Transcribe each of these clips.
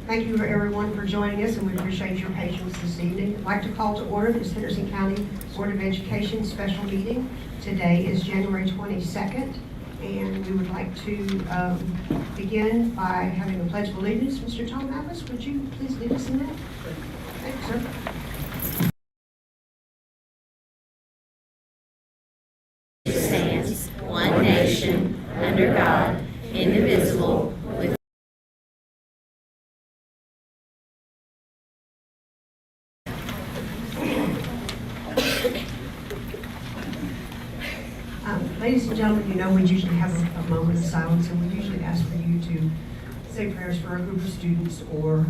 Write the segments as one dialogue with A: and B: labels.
A: Thank you everyone for joining us, and we appreciate your patience this evening. I'd like to call to order this Henderson County Board of Education special meeting. Today is January 22nd, and we would like to begin by having a pledge of allegiance. Mr. Tom Atlas, would you please lead us in that? Thank you, sir.
B: Stands one nation under God, indivisible, with
A: Ladies and gentlemen, you know we usually have a moment of silence, and we usually ask for you to say prayers for a group of students or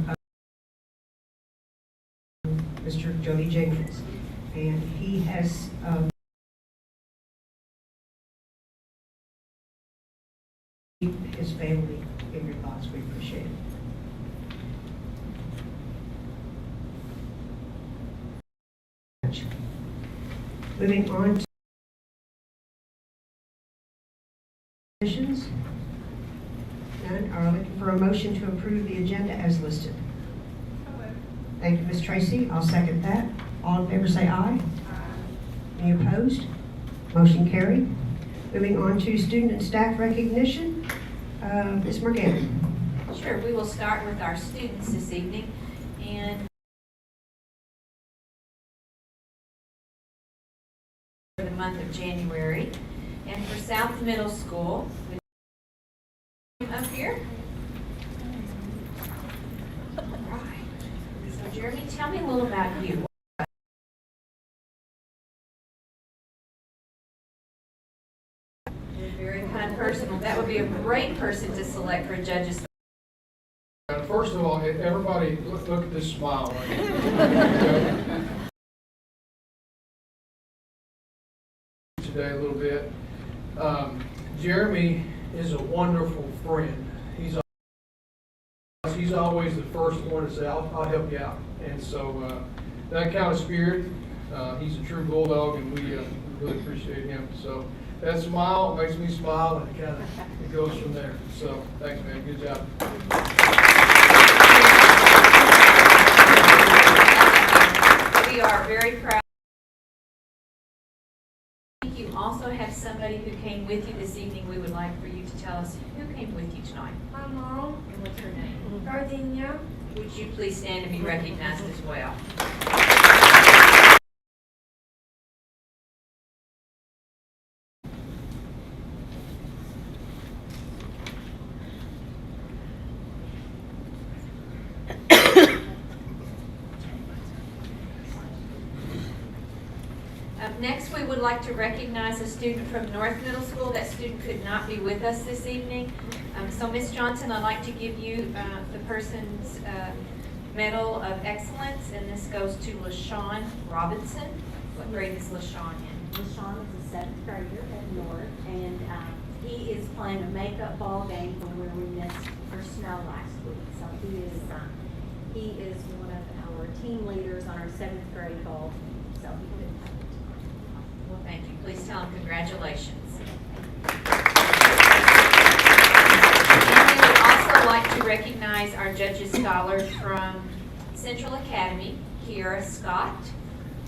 A: Mr. Jody Jenkins. And he has his family in your thoughts. We appreciate it. Moving on to positions. None are looking for a motion to approve the agenda as listed. Thank you, Ms. Tracy. I'll second that. All in favor say aye. Any opposed? Motion carried. Moving on to student and staff recognition. Ms. Morgan.
B: Sure, we will start with our students this evening, and for the month of January. And for South Middle School, up here. All right. So Jeremy, tell me a little about you. You're a very kind person. That would be a great person to select for a judge's.
C: First of all, everybody, look at this smile. Today a little bit. Jeremy is a wonderful friend. He's always the first one to say, I'll help you out. And so that kind of spirit, he's a true bulldog, and we really appreciate him. So that smile makes me smile, and it goes from there. So thanks, man. Good job.
B: We are very proud. You also have somebody who came with you this evening. We would like for you to tell us who came with you tonight.
D: My mom,
B: And what's her name?
D: Gardenia.
B: Would you please stand and be recognized as well? Next, we would like to recognize a student from North Middle School. That student could not be with us this evening. So Ms. Johnson, I'd like to give you the person's Medal of Excellence, and this goes to LaShawn Robinson. What grade is LaShawn in?
E: LaShawn is a 7th grader at North, and he is playing a makeup ball game from where we missed for snow last week. So he is one of our team leaders on our 7th grade ball team. So he couldn't come tonight.
B: Well, thank you. Please tell him congratulations. And we would also like to recognize our Judges Scholar from Central Academy, Kiera Scott.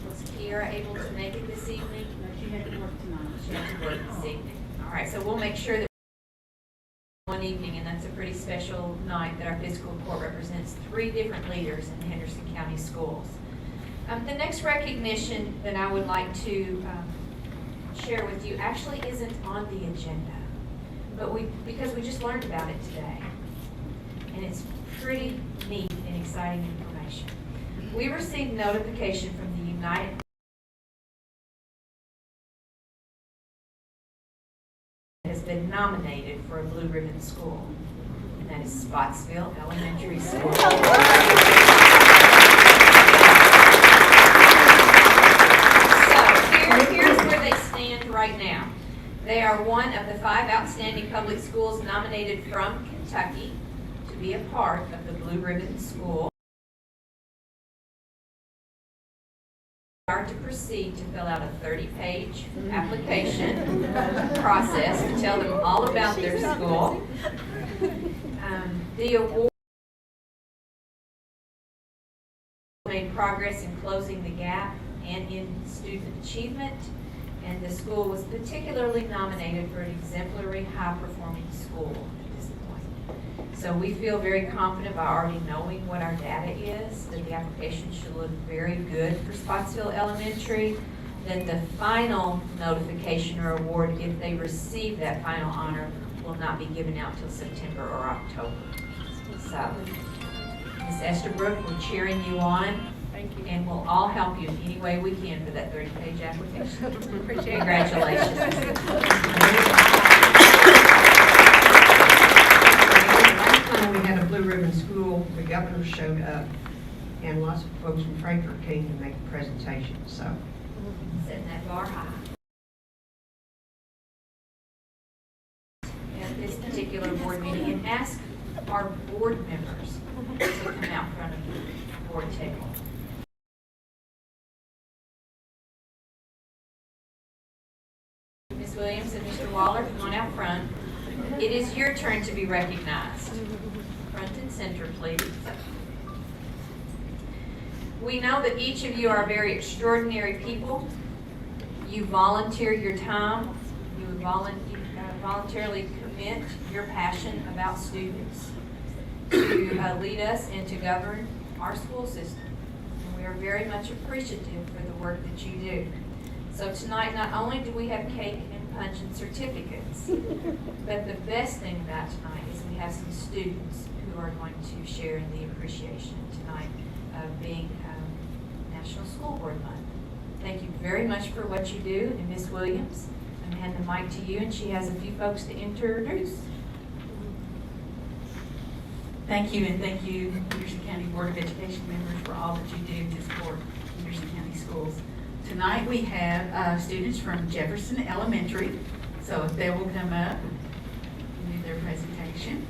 B: Was Kiera able to make it this evening?
E: No, she had to work tonight.
B: She had to work this evening. All right, so we'll make sure that one evening, and that's a pretty special night, that our physical court represents 3 different leaders in the Henderson County Schools. The next recognition that I would like to share with you actually isn't on the agenda, but because we just learned about it today, and it's pretty neat and exciting information. We received notification from the United has been nominated for a Blue Ribbon School, and that is Spotsville Elementary School. Here's where they stand right now. They are one of the 5 outstanding public schools nominated from Kentucky to be a part of the Blue Ribbon School. They are to proceed to fill out a 30-page application process to tell them all about their school. The award Made progress in closing the gap and in student achievement, and the school was particularly nominated for an exemplary high-performing school at this point. So we feel very confident by already knowing what our data is, that the application should look very good for Spotsville Elementary, that the final notification or award, if they receive that final honor, will not be given out till September or October. So, Ms. Estabrook, we're cheering you on.
D: Thank you.
B: And we'll all help you in any way we can for that 30-page application.
D: Appreciate it.
B: Congratulations.
A: Last time we had a blue ribbon school, the governor showed up, and lots of folks from Frankfurt came to make a presentation, so.
B: Setting that bar high. At this particular board meeting, and ask our board members to come out in front of the board table. Ms. Williams and Mr. Waller, come on out front. It is your turn to be recognized. Front and center, please. We know that each of you are very extraordinary people. You volunteer your time. You voluntarily commit your passion about students to lead us and to govern our school system. And we are very much appreciative for the work that you do. So tonight, not only do we have cake and punch and certificates, but the best thing about tonight is we have some students who are going to share in the appreciation tonight of being National School Board Month. Thank you very much for what you do. And Ms. Williams, I'm handing the mic to you, and she has a few folks to introduce.
F: Thank you, and thank you, Henderson County Board of Education members, for all that you do to support Henderson County schools. Tonight we have students from Jefferson Elementary, so if they will come up and do their presentation.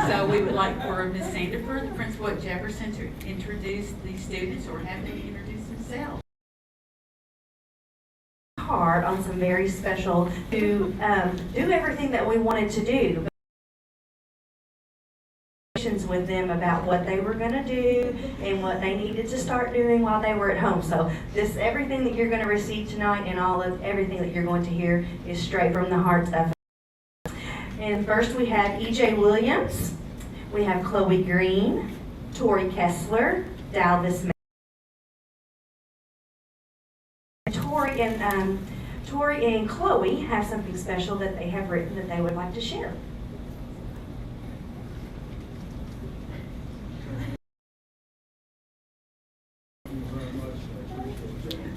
F: So we would like for Ms. Sanderford, the principal at Jefferson, to introduce these students or have them introduce themselves.
G: Hard on some very special to do everything that we wanted to do. With them about what they were going to do and what they needed to start doing while they were at home. So this, everything that you're going to receive tonight and everything that you're going to hear is straight from the heart stuff. And first we have E.J. Williams, we have Chloe Green, Tori Kessler, Dalvis. Tori and Chloe have something special that they have written that they would like to share.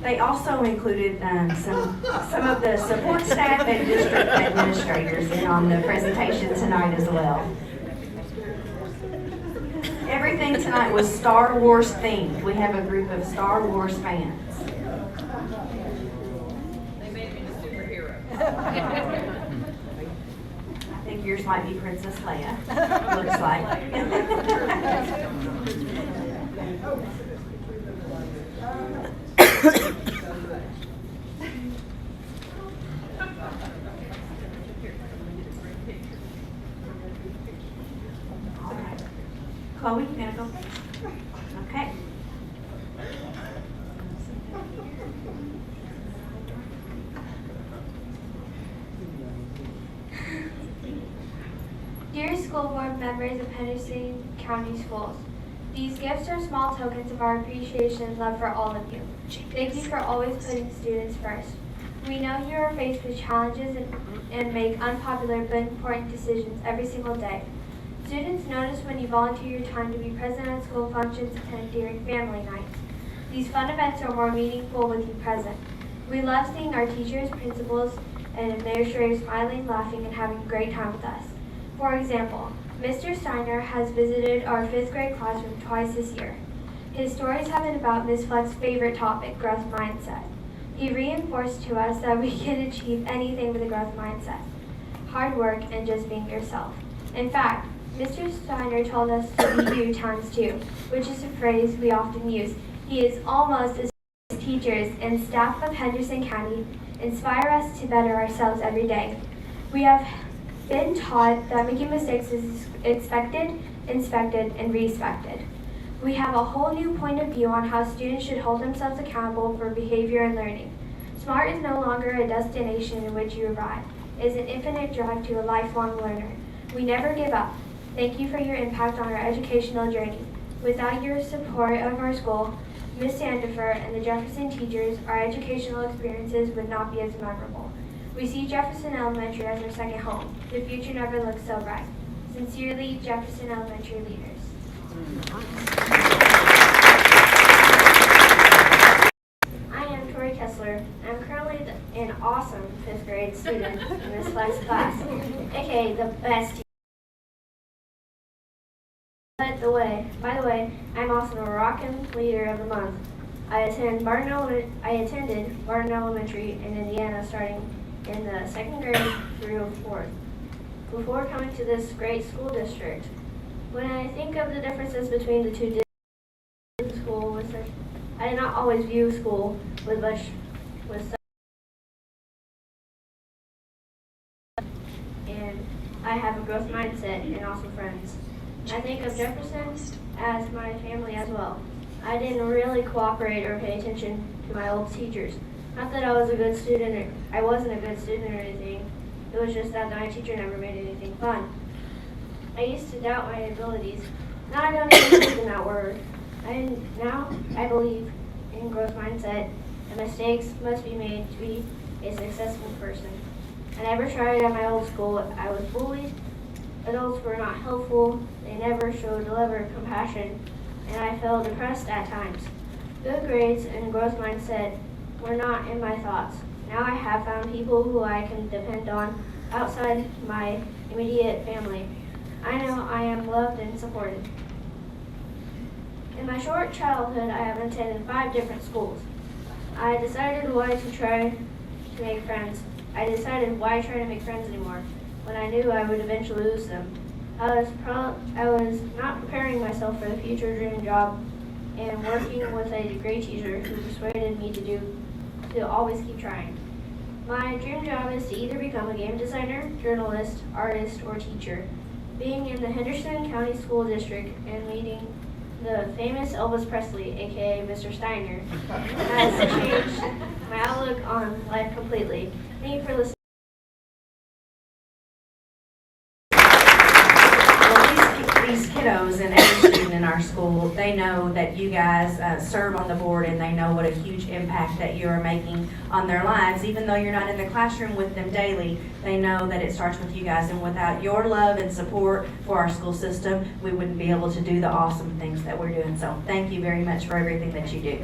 G: They also included some of the support staff and district administrators in on the presentation tonight as well. Everything tonight was Star Wars themed. We have a group of Star Wars fans.
D: They made me a superhero.
G: I think yours might be Princess Leia, looks like. Chloe, you gonna go first? Okay.
H: Dear School Board members of Henderson County Schools, these gifts are small tokens of our appreciation and love for all of you. Thank you for always putting students first. We know you are faced with challenges and make unpopular but important decisions every single day. Students notice when you volunteer your time to be present at school functions and during family nights. These fun events are more meaningful with you present. We love seeing our teachers, principals, and administrators smiling, laughing, and having a great time with us. For example, Mr. Steiner has visited our 5th grade classroom twice this year. His stories have been about Ms. Fleck's favorite topic, growth mindset. He reinforced to us that we can achieve anything with a growth mindset, hard work, and just being yourself. In fact, Mr. Steiner told us to be you times 2, which is a phrase we often use. He is almost as teachers and staff of Henderson County inspire us to better ourselves every day. We have been taught that making mistakes is expected, inspected, and respected. We have a whole new point of view on how students should hold themselves accountable for behavior and learning. SMART is no longer a destination in which you arrive. It is an infinite drive to a lifelong learner. We never give up. Thank you for your impact on our educational journey. Without your support of our school, Ms. Sandifer and the Jefferson teachers, our educational experiences would not be as memorable. We see Jefferson Elementary as our second home. The future never looks so bright. Sincerely, Jefferson Elementary leaders.
I: I am Tori Kessler. I'm currently an awesome 5th grade student in this flex class, aka the best. By the way, I'm also the Rockin' Leader of the Month. I attended Barton Elementary in Indiana starting in the 2nd grade through 4th, before coming to this great school district. When I think of the differences between the two schools, I did not always view school with and I have a growth mindset and also friends. I think of Jefferson as my family as well. I didn't really cooperate or pay attention to my old teachers. Not that I was a good student, I wasn't a good student or anything. It was just that my teacher never made anything fun. I used to doubt my abilities. Now I don't even believe in that word. Now I believe in growth mindset, and mistakes must be made to be a successful person. I never tried at my old school. I was bullied. Adults were not helpful. They never showed love or compassion, and I felt depressed at times. Good grades and growth mindset were not in my thoughts. Now I have found people who I can depend on outside my immediate family. I know I am loved and supported. In my short childhood, I have attended 5 different schools. I decided why try to make friends anymore when I knew I would eventually lose them. I was not preparing myself for the future dream job and working with a great teacher who persuaded me to always keep trying. My dream job is to either become a game designer, journalist, artist, or teacher. Being in the Henderson County School District and meeting the famous Elvis Presley, aka Mr. Steiner, has changed my outlook on life completely. Thank you for listening.
G: These kiddos and every student in our school, they know that you guys serve on the board, and they know what a huge impact that you are making on their lives. Even though you're not in the classroom with them daily, they know that it starts with you guys, and without your love and support for our school system, we wouldn't be able to do the awesome things that we're doing. So thank you very much for everything that you do.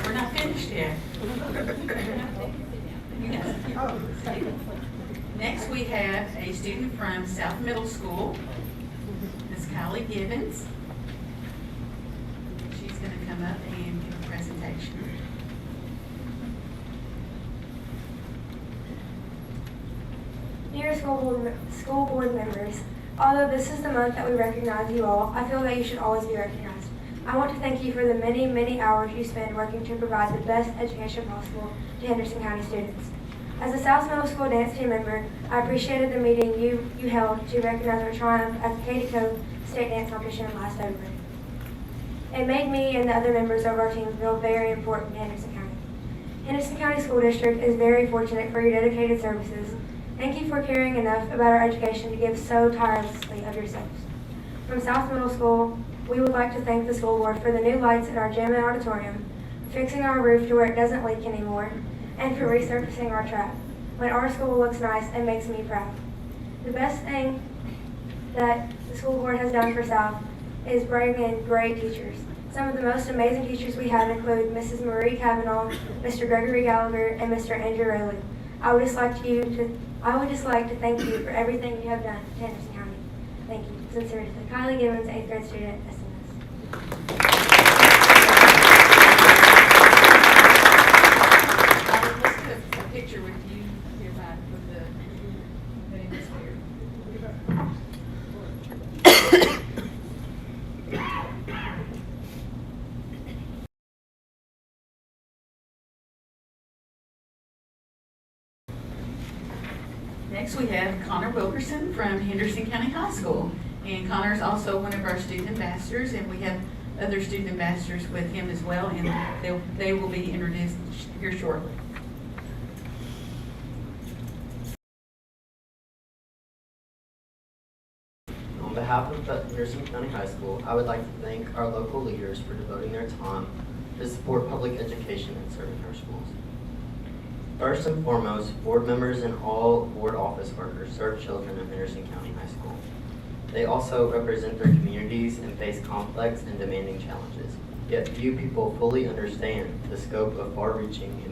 F: We're not finished yet. Next, we have a student from South Middle School, Ms. Kylie Gibbons. She's going to come up and give a presentation.
H: Dear school board members, although this is the month that we recognize you all, I feel that you should always be recognized. I want to thank you for the many, many hours you spend working to provide the best education possible to Henderson County students. As a South Middle School dance team member, I appreciated the meeting you held to recognize our triumph at the Katie Cove State Dance Competition last February. It made me and the other members of our team feel very important to Henderson County. Henderson County School District is very fortunate for your dedicated services. Thank you for caring enough about our education to give so tirelessly of yourselves. From South Middle School, we would like to thank the school board for the new lights in our gym and auditorium, fixing our roof to where it doesn't leak anymore, and for resurfacing our track. When our school looks nice, it makes me proud. The best thing that the school board has done for South is bring in great teachers. Some of the most amazing teachers we have include Mrs. Marie Cavanaugh, Mr. Gregory Gallagher, and Mr. Andrew Rowley. I would just like to thank you for everything you have done to Henderson County. Thank you. Sincerely, Kylie Gibbons, 8th grade student, SMS.
F: Let's put a picture with you here back with the name is here. Next, we have Connor Wilkerson from Henderson County High School. And Connor is also one of our student ambassadors, and we have other student ambassadors with him as well, and they will be introduced here shortly.
J: On behalf of Henderson County High School, I would like to thank our local leaders for devoting their time to support public education and serving our schools. First and foremost, board members and all board office workers serve children of Henderson County High School. They also represent their communities and face complex and demanding challenges, yet few people fully understand the scope of far-reaching.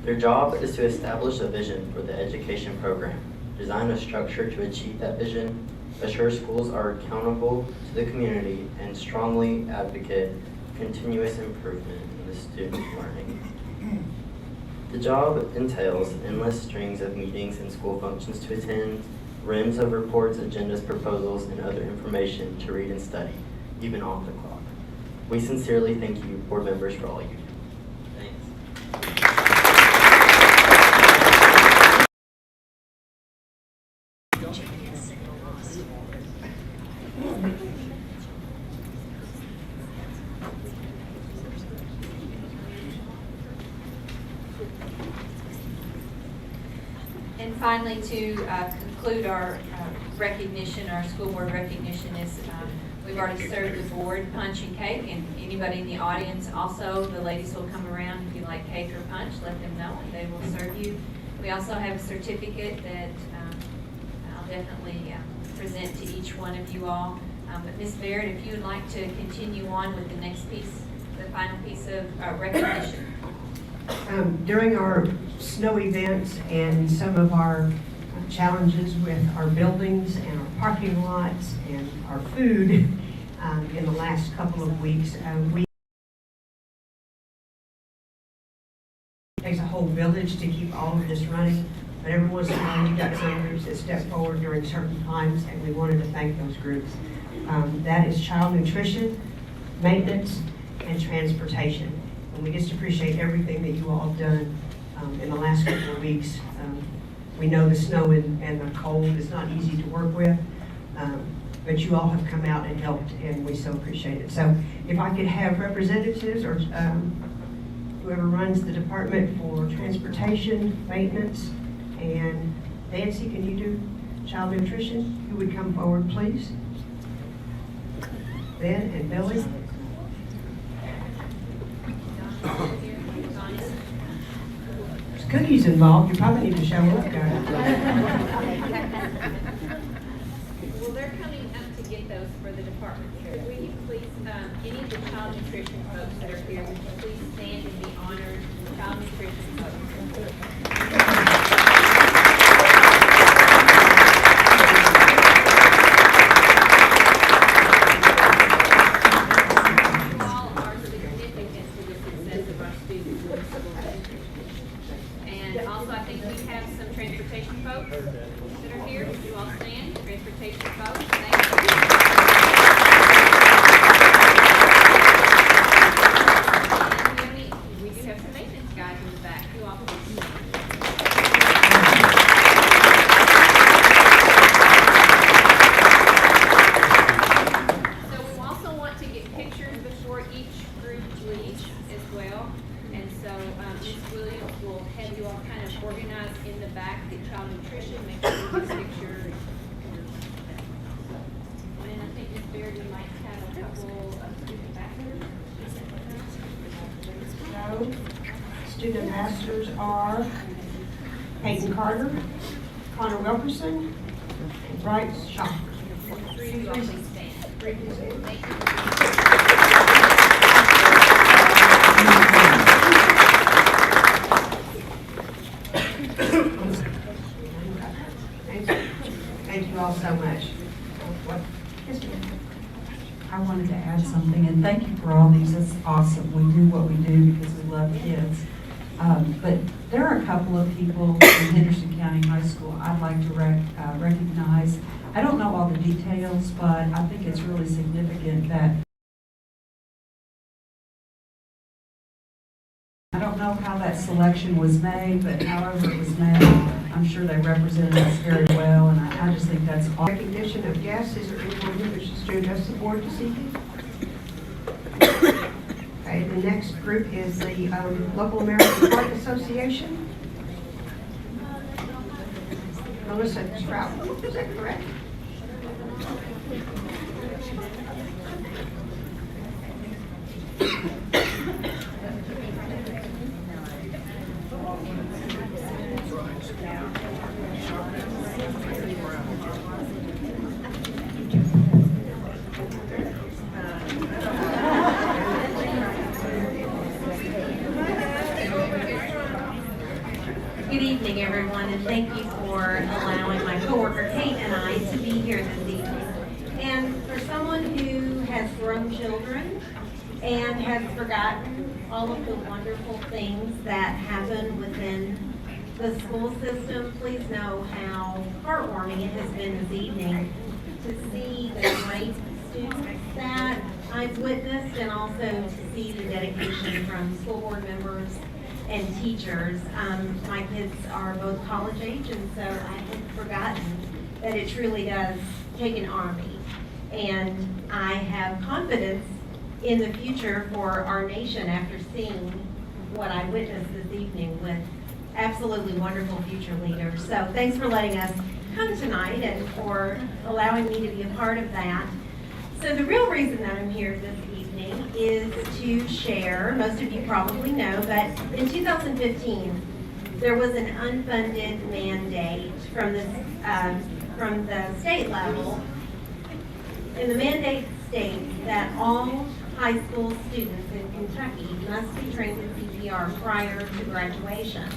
J: Their job is to establish a vision for the education program, design a structure to achieve that vision, assure schools are accountable to the community, and strongly advocate continuous improvement in the student learning. The job entails endless strings of meetings and school functions to attend, reams of reports, agendas, proposals, and other information to read and study, even off the clock. We sincerely thank you, board members, for all you do. Thanks.
B: And finally, to conclude our recognition, our school board recognition is we've already served the board punch and cake, and anybody in the audience also, the ladies will come around. If you like cake or punch, let them know and they will serve you. We also have a certificate that I'll definitely present to each one of you all. But Ms. Barrett, if you would like to continue on with the next piece, the final piece of recognition.
A: During our snow events and some of our challenges with our buildings and our parking lots and our food in the last couple of weeks, it takes a whole village to keep all of this running, but every once in a while you've got some groups that step forward during certain times, and we wanted to thank those groups. That is child nutrition, maintenance, and transportation. And we just appreciate everything that you all have done in the last couple of weeks. We know the snow and the cold is not easy to work with, but you all have come out and helped, and we so appreciate it. So if I could have representatives or whoever runs the department for transportation, maintenance, and Nancy, can you do child nutrition? Who would come forward, please? Ben and Billy. There's cookies involved. You probably need to show up, guys.
D: Well, they're coming up to get those for the department. Will you please, any of the child nutrition folks that are here, would you please stand and be honored, child nutrition folks? And also, I think we have some transportation folks that are here. Would you all stand? Transportation folks, thank you. And we do have some maintenance guys in the back. You all please stand. So we also want to get pictures before each group leaves as well. And so Ms. Williams will have you all kind of organize in the back the child nutrition, make sure this picture. And I think Ms. Baird, you might have a couple of student ambassadors.
A: So, student ambassadors are Peyton Carter, Connor Wilkerson, and Bryce Shopper.
D: you all please stand. Thank you.
A: Thank you all so much.
K: I wanted to add something, and thank you for all these. It's awesome. We do what we do because we love kids. But there are a couple of people in Henderson County High School I'd like to recognize. I don't know all the details, but I think it's really significant that I don't know how that selection was made, but however it was made, I'm sure they represented us very well, and I just think that's awesome.
A: Recognition of guests, is there anyone who wishes to address the board this evening? Okay, the next group is the Local American Heart Association. Melissa Stroud, is that correct?
E: Good evening, everyone, and thank you for allowing my coworker Kate and I to be here this evening. And for someone who has grown children and has forgotten all of the wonderful things that happen within the school system, please know how heartwarming it has been this evening to see the great students that I've witnessed, and also to see the dedication from school board members and teachers. My kids are both college age, and so I had forgotten that it truly does take an army. And I have confidence in the future for our nation after seeing what I witnessed this evening with absolutely wonderful future leaders. So thanks for letting us come tonight and for allowing me to be a part of that. So the real reason that I'm here this evening is to share, most of you probably know, but in 2015, there was an unfunded mandate from the state level, and the mandate states that all high school students in Kentucky must be trained in CPR prior to graduation.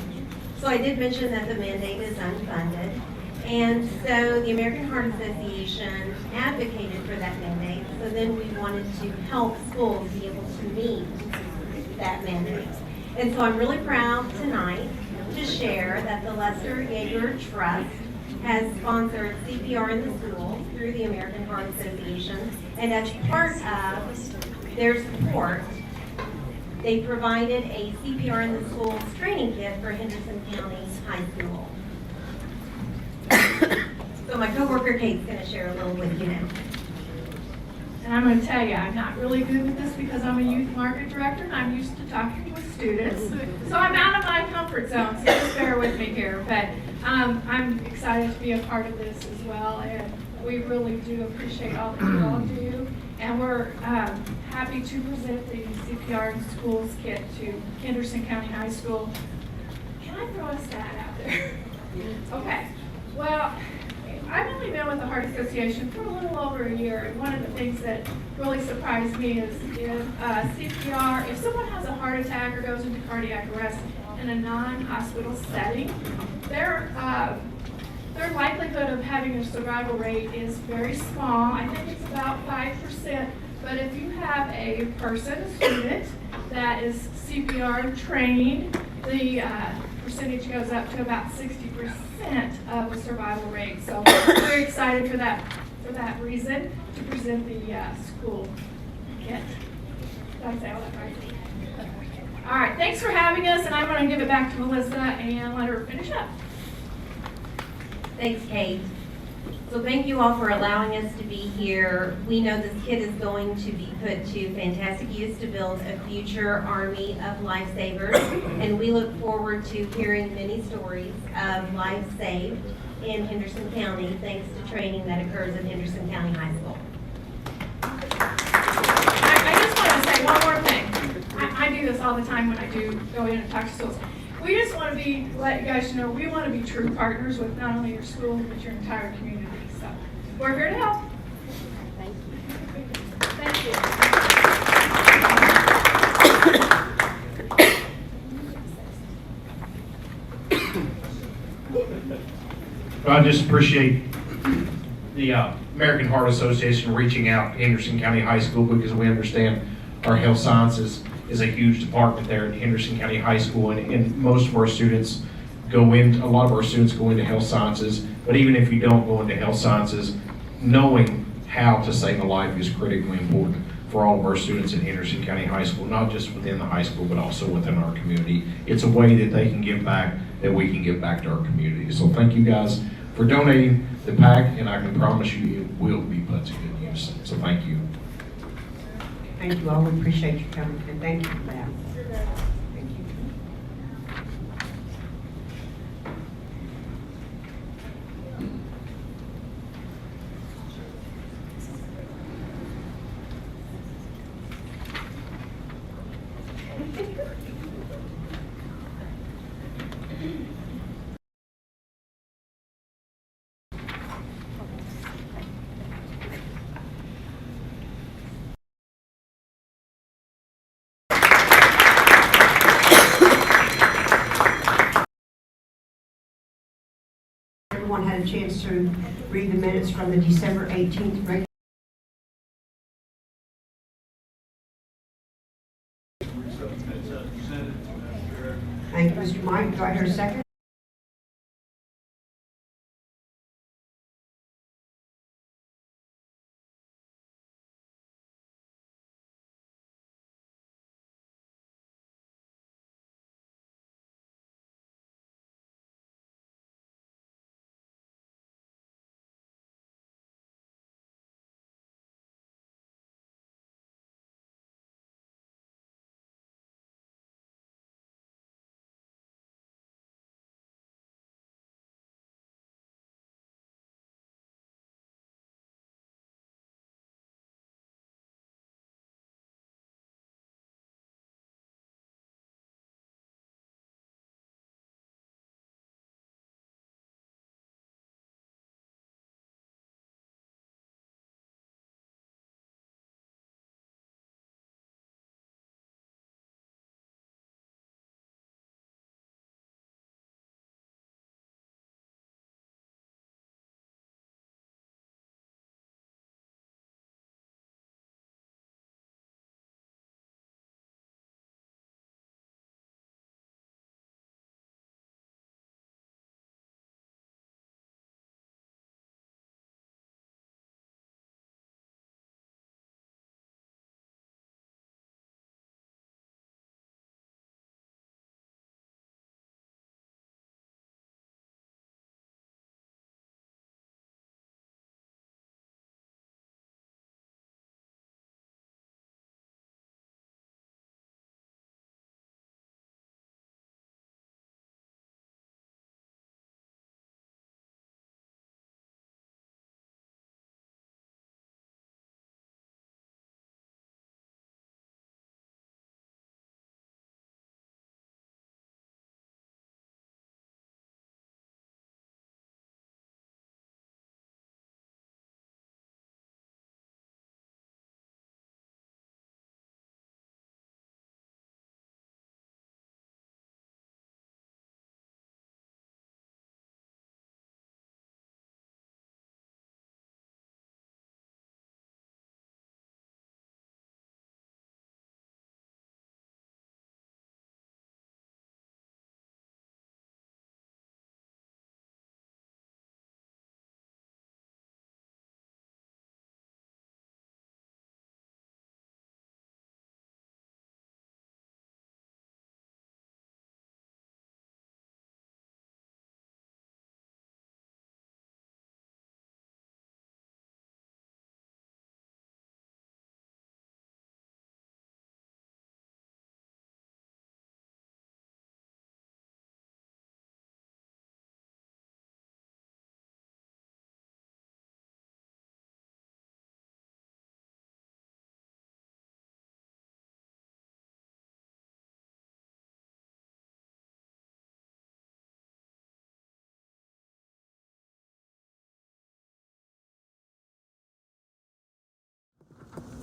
E: So I did mention that the mandate is unfunded. And so the American Heart Association advocated for that mandate, so then we wanted to help schools be able to meet that mandate. And so I'm really proud tonight to share that the Lester Yeager Trust has sponsored CPR in the schools through the American Heart Association, and as part of their support, they provided a CPR in the schools training kit for Henderson County High School. So my coworker Kate's going to share a little with you now.
L: And I'm going to tell you, I'm not really good with this because I'm a youth market director and I'm used to talking with students. So I'm out of my comfort zone, so just bear with me here. But I'm excited to be a part of this as well, and we really do appreciate all that you all do. And we're happy to present the CPR in Schools kit to Henderson County High School. Can I throw a stat out there? Okay. Well, I've only been with the Heart Association for a little over a year, and one of the things that really surprised me is if CPR, if someone has a heart attack or goes into cardiac arrest in a non-hospital setting, their likelihood of having a survival rate is very small. I think it's about 5%, but if you have a person, a student, that is CPR trained, the percentage goes up to about 60% of the survival rate. So we're very excited for that reason to present the school kit. Did I say all that right? All right, thanks for having us, and I'm going to give it back to Melissa and let her finish up.
E: Thanks, Kate. So thank you all for allowing us to be here. We know this kit is going to be put to fantastic use to build a future army of lifesavers, and we look forward to hearing many stories of lives saved in Henderson County thanks to training that occurs at Henderson County High School.
L: I just want to say one more thing. I do this all the time when I do go in and talk to schools. We just want to let you guys know, we want to be true partners with not only your school, but your entire community. So we're here to help.
M: I just appreciate the American Heart Association reaching out to Henderson County High School, because we understand our health sciences is a huge department there at Henderson County High School, and most of our students a lot of our students go into health sciences, but even if you don't go into health sciences, knowing how to save a life is critically important for all of our students at Henderson County High School, not just within the high school, but also within our community. It's a way that they can give back, that we can give back to our community. So thank you guys for donating the pack, and I can promise you it will be put to good use. So thank you.
A: Thank you all, we appreciate you coming, and thank you for that. Thank you. Everyone had a chance to read the minutes from the December 18th regular. Thank you, Mr. Mike. Do I hear a second?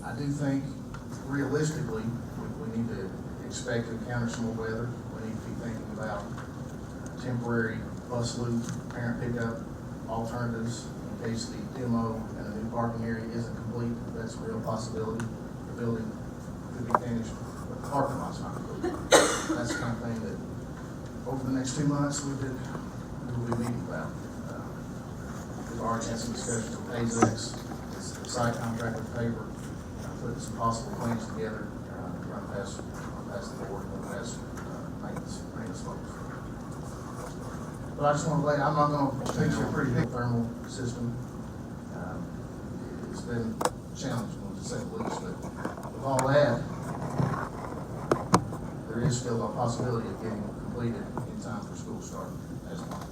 N: I do think realistically, we need to expect to encounter some more weather. We need to be thinking about temporary bus loop, parent pickup alternatives in case the demo and the new parking area isn't complete. That's a real possibility. The building could be finished, but the parking lot's not complete. That's the kind of thing that over the next 2 months we will be meeting about. We've already had some discussions with AZEX, the site contract with paper, putting some possible plans together, run past the board, run past maintenance folks. But I just want to lay, I'm not going to picture a pretty big thermal system. It's been challenging, to say the least, but with all that, there is still a possibility of getting completed in time for school start as planned.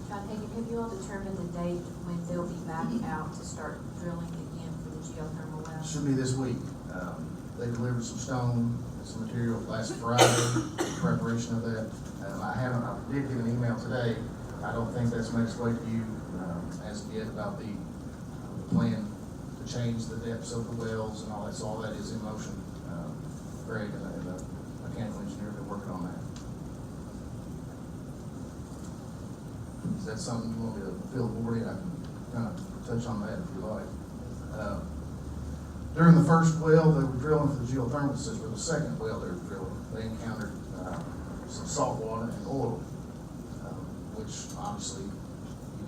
B: John Hagan, have you all determined the date when they'll be back out to start drilling again for the geothermal well?
N: Should be this week. They delivered some stone and some material last Friday in preparation of that. I did get an email today. I don't think that's made its way to you as of yet about the plan to change the depths of the wells and all that. So all that is in motion. Greg and the mechanical engineer have been working on that. Is that something you want me to fill the board in? I can kind of touch on that if you like. During the first well, they were drilling for the geothermal system. The second well they were drilling, they encountered some salt water and oil, which obviously you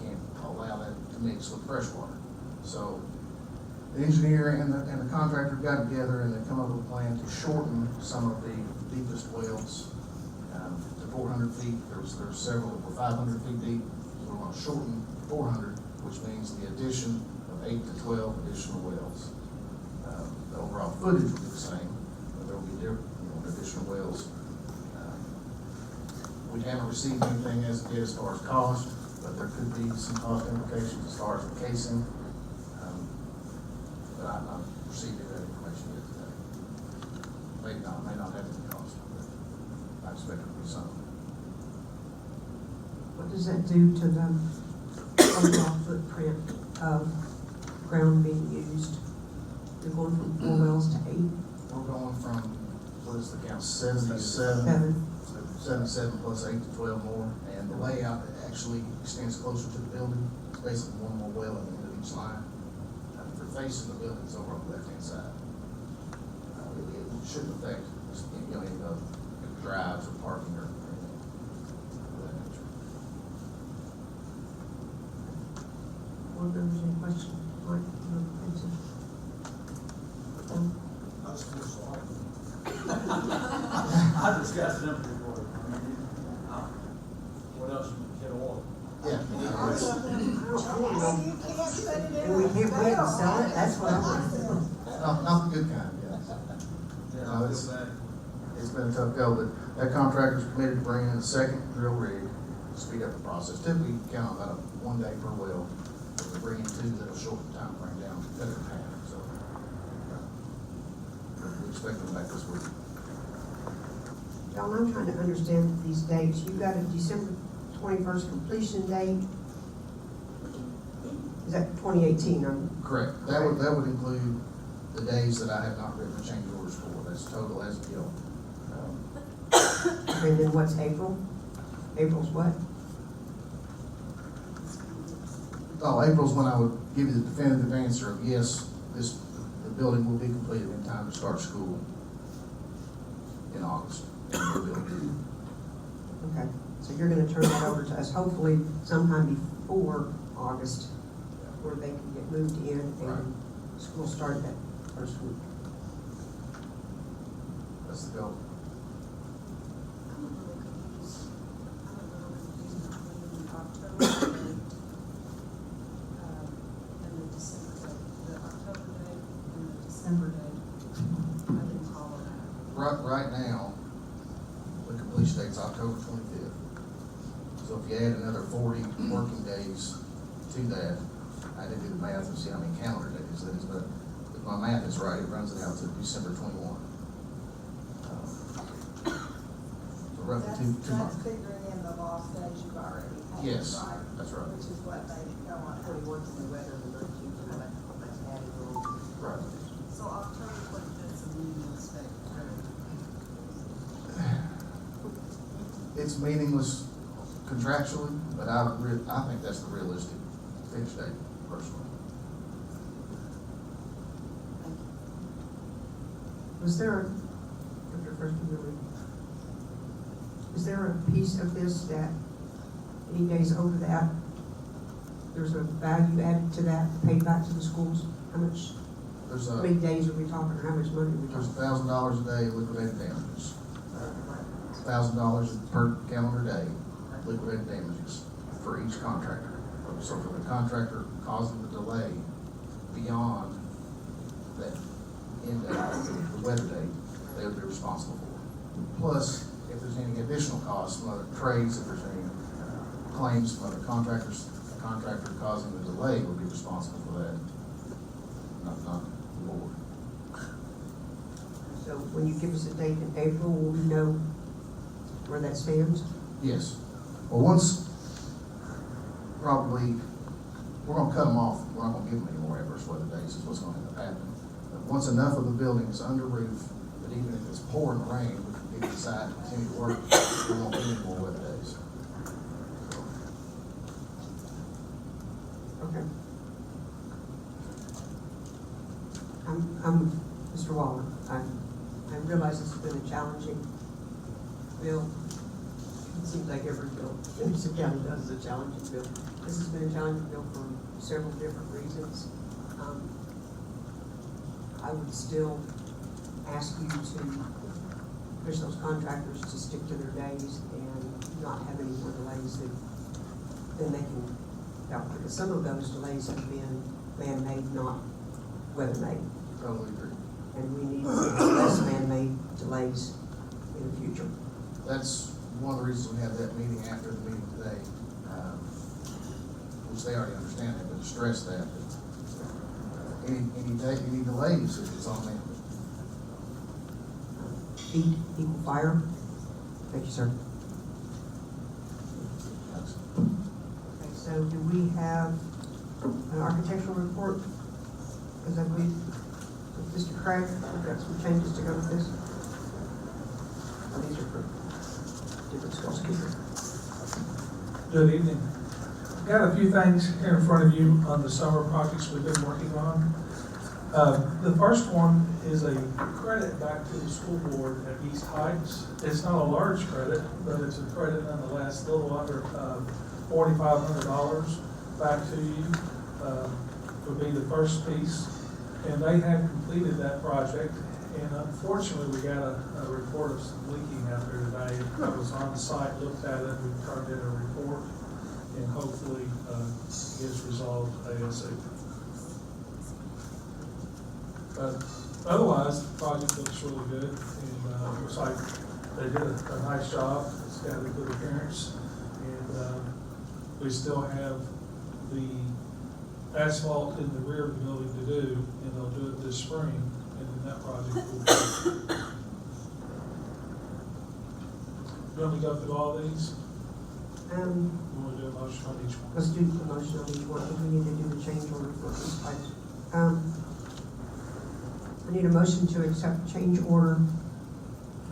N: can't allow that to mix with fresh water. So the engineer and the contractor got together and they come up with a plan to shorten some of the deepest wells to 400 feet. There's several that were 500 feet deep. So we're going to shorten 400, which means the addition of 8 to 12 additional wells. The overall footage will be the same, but there will be different, additional wells. We haven't received anything as of yet as far as cost, but there could be some cost implications as far as the casing. But I've not received that information yet today. May not have any cost, but I expect it to be something.
A: What does that do to the overall footprint of ground being used? You're going from 4 wells to 8?
N: We're going from, what is the count, 77 plus 8 to 12 more. And the layout actually extends closer to the building. It's basically one more well at the end of each line. If they're facing the building, it's over on the left-hand side. It shouldn't affect any of the drives or parking or anything of that nature.
A: Board members, any questions? Mike,
O: I just feel sorry. I just got sympathy for it. What else can order?
N: Yeah.
A: And we can sell it, that's what I want.
N: Not the good kind, yes.
O: Yeah,
N: No, it's been a tough go, but that contractor's committed to bringing in a second drill rig to speed up the process. Typically, you count about 1 day per well. If we bring in 2, that'll shorten the time frame down, cut it in half. So we expect them back this week.
A: John, I'm trying to understand these dates. You got a December 21st completion date. Is that 2018?
N: Correct. That would include the days that I have not written the change orders for. That's total as of yet.
A: And then what's April? April's what?
N: Oh, April's when I would give you the definitive answer of yes, the building will be completed in time to start school in August.
A: Okay, so you're gonna turn that over to us hopefully sometime before August, where they can get moved in and school started that first week.
N: That's the goal. Right now, the completion date's October 25th. So if you add another 40 working days to that, I didn't do the math and see how many calendar days that is, but if my math is right, it runs it out to December 21. So roughly two months.
P: That's figuring in the lost days you've already had.
N: Yes,
P: Right?
N: that's right.
P: Which is what they don't want.
Q: When he works in the weather, the road keeps coming, that's added rules.
N: Right.
P: So October 25th is a meeting expected.
N: it's meaningless contractually, but I think that's the realistic finish date, personally.
A: Was there, Dr. First, is there a piece of this that any days over that, there's a value added to that, paid back to the schools? How much,
N: There's
A: how many days are we talking, or how much money are we
N: There's
A: talking?
N: $1,000 a day liquidated damages. $1,000 per calendar day liquidated damages for each contractor. So for the contractor causing the delay beyond that end date, the weather date, they would be responsible for. Plus, if there's any additional costs from other trades, if there's any claims from other contractors, the contractor causing the delay would be responsible for that, not the board.
A: So when you give us a date in April, will we know where that stands?
N: Yes. Well, once, probably, we're gonna cut them off. We're not gonna give them any more adverse weather days, is what's gonna end up happening. But once enough of the building is under roof, that even if it's pouring rain, we can decide to continue to work, we won't need any more weather days.
A: Okay. I'm Mr. Waller. I realize this has been a challenging bill. It seems like every bill Henderson County does is a challenging bill. This has been a challenging bill for several different reasons. I would still ask you to push those contractors to stick to their days and not have any more delays than they can help. Because some of those delays have been man-made, not weather-made.
N: Totally agree.
A: And we need less man-made delays in the future.
N: That's one of the reasons we have that meeting after the meeting today, which they already understand that, but to stress that, any delays, if it's on them.
A: Heat, equal fire. Thank you, sir. Okay, so do we have an architectural report? Because I believe, with Mr. Craig, we've got some changes to go with this. Oh, these are for different schools.
R: Good evening. Got a few things here in front of you on the summer projects we've been working on. The first one is a credit back to the school board at East Heights. It's not a large credit, but it's a credit nonetheless, a little under $4,500 back to you would be the first piece. And they have completed that project. And unfortunately, we got a report of some leaking out there today. I was on site, looked at it, we turned in a report, and hopefully gets resolved ASAP. But otherwise, the project looks really good, and looks like they did a nice job. It's got a good appearance, and we still have the asphalt in the rear of the building to do, and they'll do it this spring, and then that project will be. You want me to go through all these? You want to do a motion on each one?
A: Let's do the motion on each one. We need to do the change order for East Heights. I need a motion to accept change order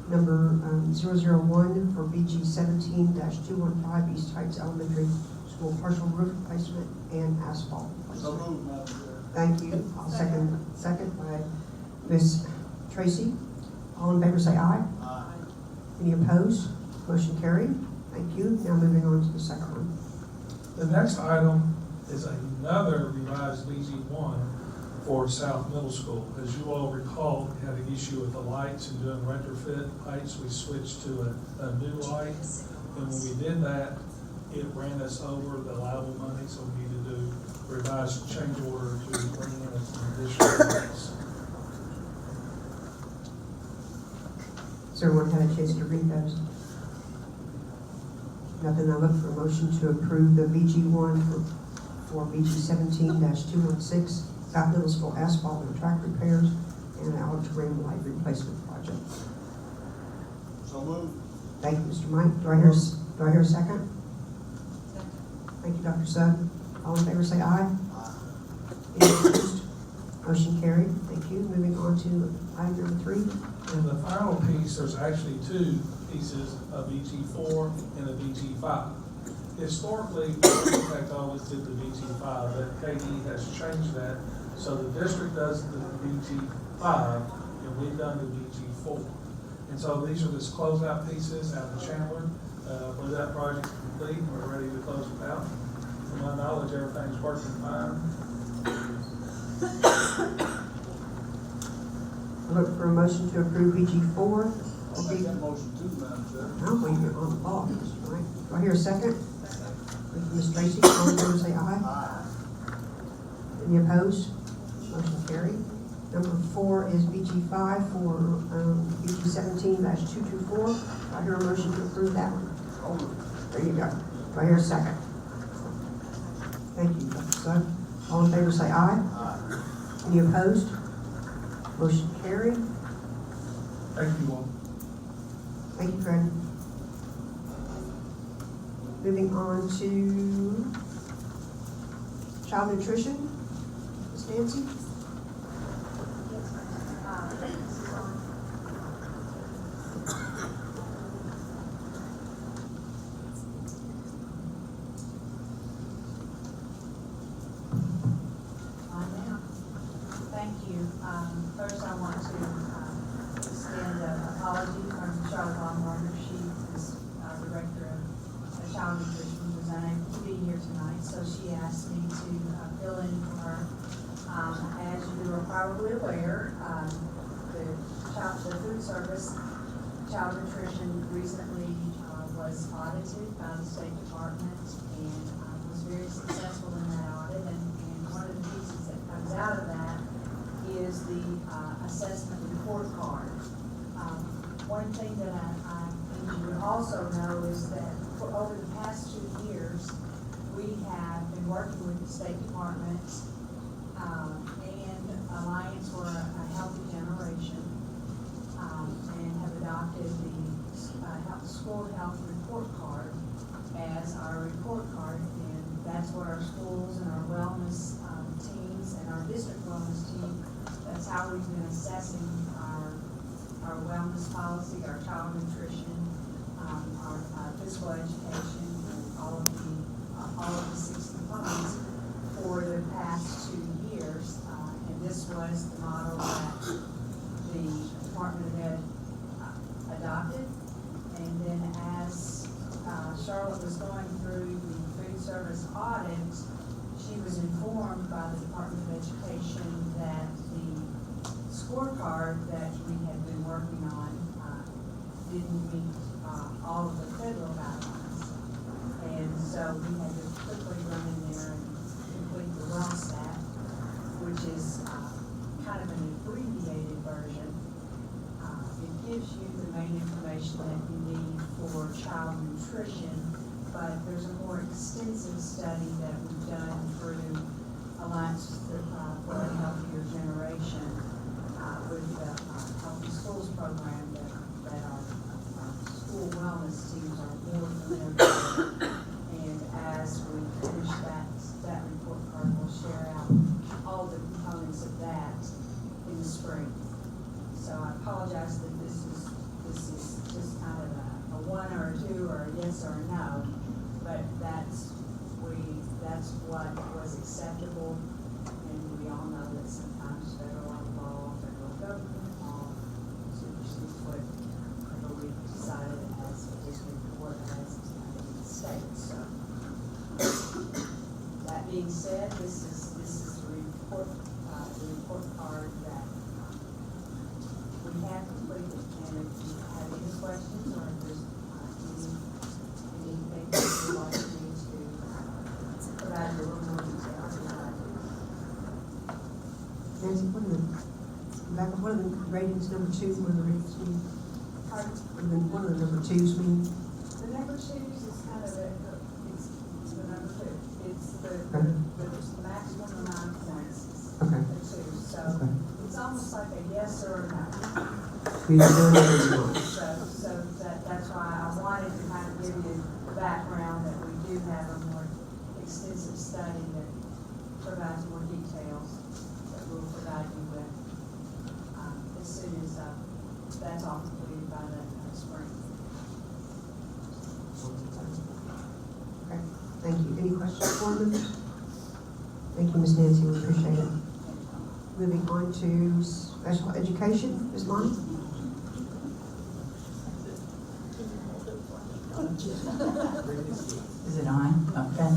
A: number 001 for BG 17-215 East Heights Elementary School partial roof replacement and asphalt.
O: So moved, Madam Chair.
A: Thank you. I'll second by Ms. Tracy. All in favor say aye.
O: Aye.
A: Any opposed? Motion carried. Thank you. Now moving on to the second one.
R: The next item is another revised BG1 for South Middle School. As you all recall, we had an issue with the lights and doing retrofit lights. We switched to a new light. And when we did that, it ran us over the allowable money, so we need to do revised change order to bring in some additional lights.
A: Has everyone had a chance to read those? Nothing. I look for a motion to approve the BG1 for BG 17-216 South Middle School asphalt and track repairs and auditorium light replacement project.
O: So moved.
A: Thank you, Mr. Mike. Do I hear a second? Thank you, Dr. Sutton. All in favor say aye.
O: Aye.
A: Any opposed? Motion carried. Thank you. Moving on to item number 3.
R: And the final piece, there's actually two pieces, a BG4 and a BG5. Historically, Impact always did the BG5, but KE has changed that, so the district does the BG5, and we've done the BG4. And so these are just closeout pieces out of Chandler. When that project's complete, we're ready to close it out. To my knowledge, everything's working fine.
A: Look for a motion to approve BG4.
O: I'll make that motion too, Madam Chair.
A: I'll wait here on the ball. All right. Do I hear a second? Thank you, Ms. Tracy. All in favor, say aye.
O: Aye.
A: Any opposed? Motion carried. Number 4 is BG5 for BG 17-224. Do I hear a motion to approve that one? There you go. Do I hear a second? Thank you, Dr. Sugg. All in favor, say aye.
O: Aye.
A: Any opposed? Motion carried.
R: Thank you all.
A: Thank you, Fred. Moving on to child nutrition. Ms. Nancy?
S: Thank you. First, I want to extend an apology from Charlotte Longwater. She is director of child nutrition, who was unable to be here tonight, so she asked me to fill in for her. As you are probably aware, the food service child nutrition recently was audited by the State Department and was very successful in that audit. And one of the pieces that comes out of that is the assessment report card. One thing that I think you would also know is that for over the past 2 years, we have been working with the State Department and Alliance for a Healthy Generation and have adopted the school health report card as our report card, and that's what our schools and our wellness teams and our district wellness team, that's how we've been assessing our wellness policy, our child nutrition, our physical education, and all of the 6 components for the past 2 years. And this was the model that the Department of Ed adopted. And then as Charlotte was going through the food service audit, she was informed by the Department of Education that the scorecard that we had been working on didn't meet all of the federal guidelines. And so we had to quickly run in there and complete the WellStat, which is kind of an abbreviated version. It gives you the main information that you need for child nutrition, but there's a more extensive study that we've done through Alliance for a Healthier Generation with the Healthy Schools program that our school wellness teams are more familiar with. And as we finish that report card, we'll share out all the components of that in the spring. So I apologize that this is just kind of a 1 or a 2 or a yes or a no, but that's what was acceptable, and we all know that sometimes federal law, federal government law supersedes whatever we decided as a district or as a state. So that being said, this is the report card that we have completed, and if you have any questions or if there's anything that you'd like me to provide you a little more detail,
A: Nancy, what are the ratings number 2? What are the ratings mean? What are the number 2s mean?
S: The number 2s is kind of it's the number 2. It's the maximum of 9 points.
A: Okay.
S: The 2. So it's almost like a yes or a no. So that's why I wanted to kind of give you the background that we do have a more extensive study that provides more details that we'll provide you with as soon as that's all completed by the spring.
A: questions for them? Thank you, Ms. Nancy, we appreciate it. Moving on to special education, Ms. Monty?
T: Is it on? Okay.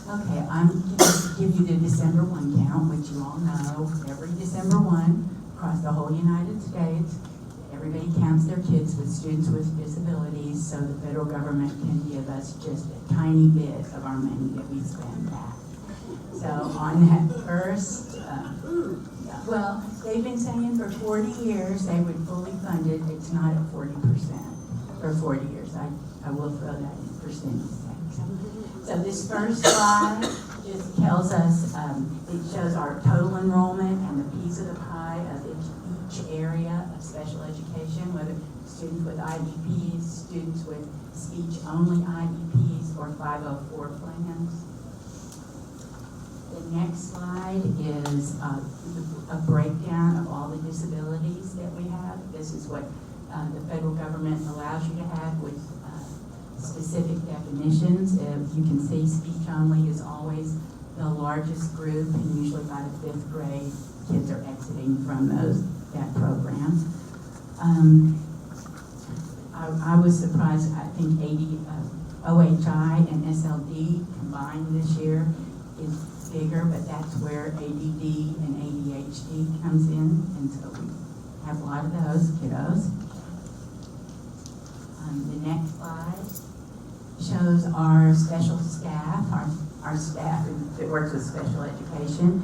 T: Okay, I'm going to give you the December 1 count, which you all know. Every December 1, across the whole United States, everybody counts their kids with students with disabilities so the federal government can give us just a tiny bit of our money that we spend back. So on that first, well, they've been saying for 40 years they would fully fund it. It's not at 40% for 40 years. I will throw that in for Cindy's sake. So this first slide just tells us, it shows our total enrollment and the piece of the pie of each area of special education, whether students with IEPs, students with speech-only IEPs, or 504 plans. The next slide is a breakdown of all the disabilities that we have. This is what the federal government allows you to have with specific definitions. You can see speech only is always the largest group, and usually by the 5th grade, kids are exiting from that program. I was surprised. I think OHI and SLD combined this year is bigger, but that's where ADD and ADHD comes in, and so we have a lot of those kiddos. The next slide shows our special staff, our staff that works with special education.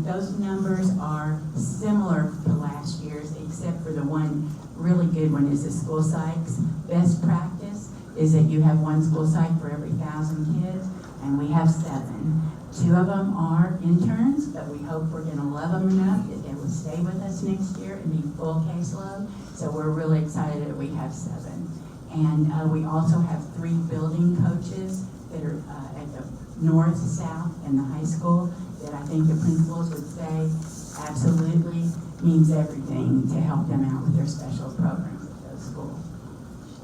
T: Those numbers are similar to last year's, except for the one really good one is the school psychs. Best practice is that you have one school psych for every 1,000 kids, and we have 7. 2 of them are interns, but we hope we're going to love them enough that they will stay with us next year and be full caseload. So we're really excited that we have 7. And we also have 3 building coaches that are at the north, south, and the high school that I think the principals would say absolutely means everything to help them out with their special programs at those schools.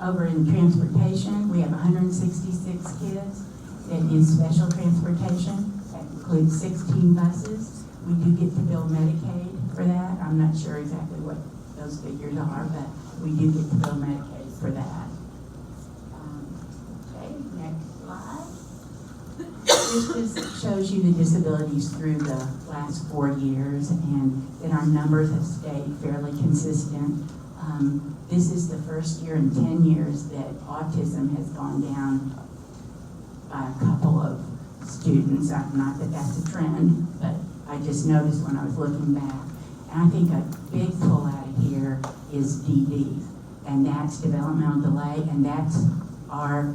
T: Over in transportation, we have 166 kids that need special transportation. That includes 16 buses. We do get to bill Medicaid for that. I'm not sure exactly what those figures are, but we do get to bill Medicaid for that. Okay, next slide. This just shows you the disabilities through the last 4 years, and that our numbers have stayed fairly consistent. This is the first year in 10 years that autism has gone down by a couple of students. Not that that's a trend, but I just noticed when I was looking back. And I think a big pull out of here is DD, and that's developmental delay, and that's our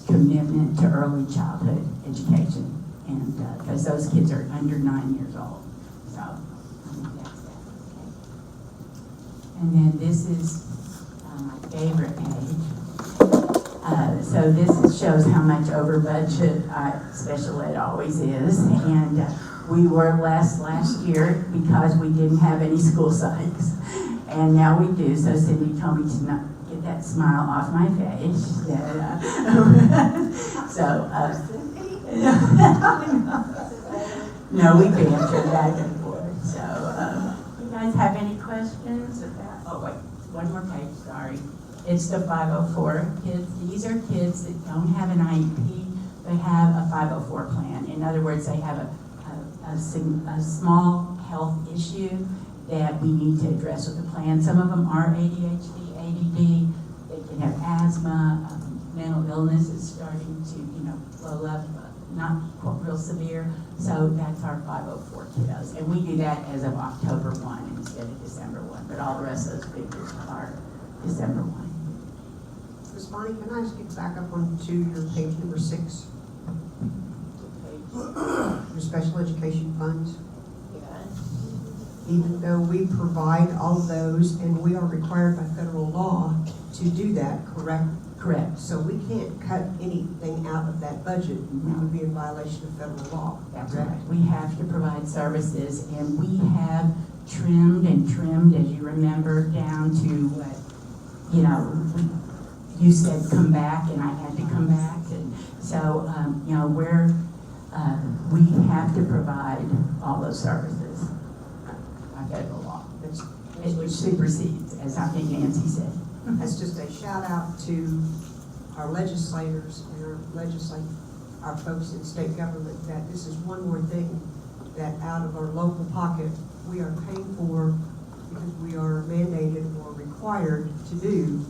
T: commitment to early childhood education, and because those kids are under 9 years old. So I think that's that. Okay. And then this is my favorite page. So this shows how much over budget special ed always is, and we were less last year because we didn't have any school psychs, and now we do. So Cindy told me to not get that smile off my face. No, we banter back and forth. So, you guys have any questions about? Oh wait, one more page. Sorry. It's the 504 kids. These are kids that don't have an IEP, but have a 504 plan. In other words, they have a small health issue that we need to address with the plan. Some of them are ADHD, ADD. They can have asthma. Mental illness is starting to, blow up, not real severe. So that's our 504 kiddos. And we do that as of October 1 instead of December 1. But all the rest of those figures are December 1.
A: Ms. Bonnie, can I ask you to back up onto your page number 6? Your special education funds? Even though we provide all of those and we are required by federal law to do that, correct?
T: Correct.
A: So we can't cut anything out of that budget. We would be in violation of federal law.
T: That's right. We have to provide services, and we have trimmed, as you remember, down to what, you said come back, and I had to come back. And So, you know, we have to provide all those services by federal law, which supersedes, as I think Nancy said.
A: That's just a shout out to our legislators and our folks in state government, that this is one more thing that out of our local pocket we are paying for because we are mandated or required to do.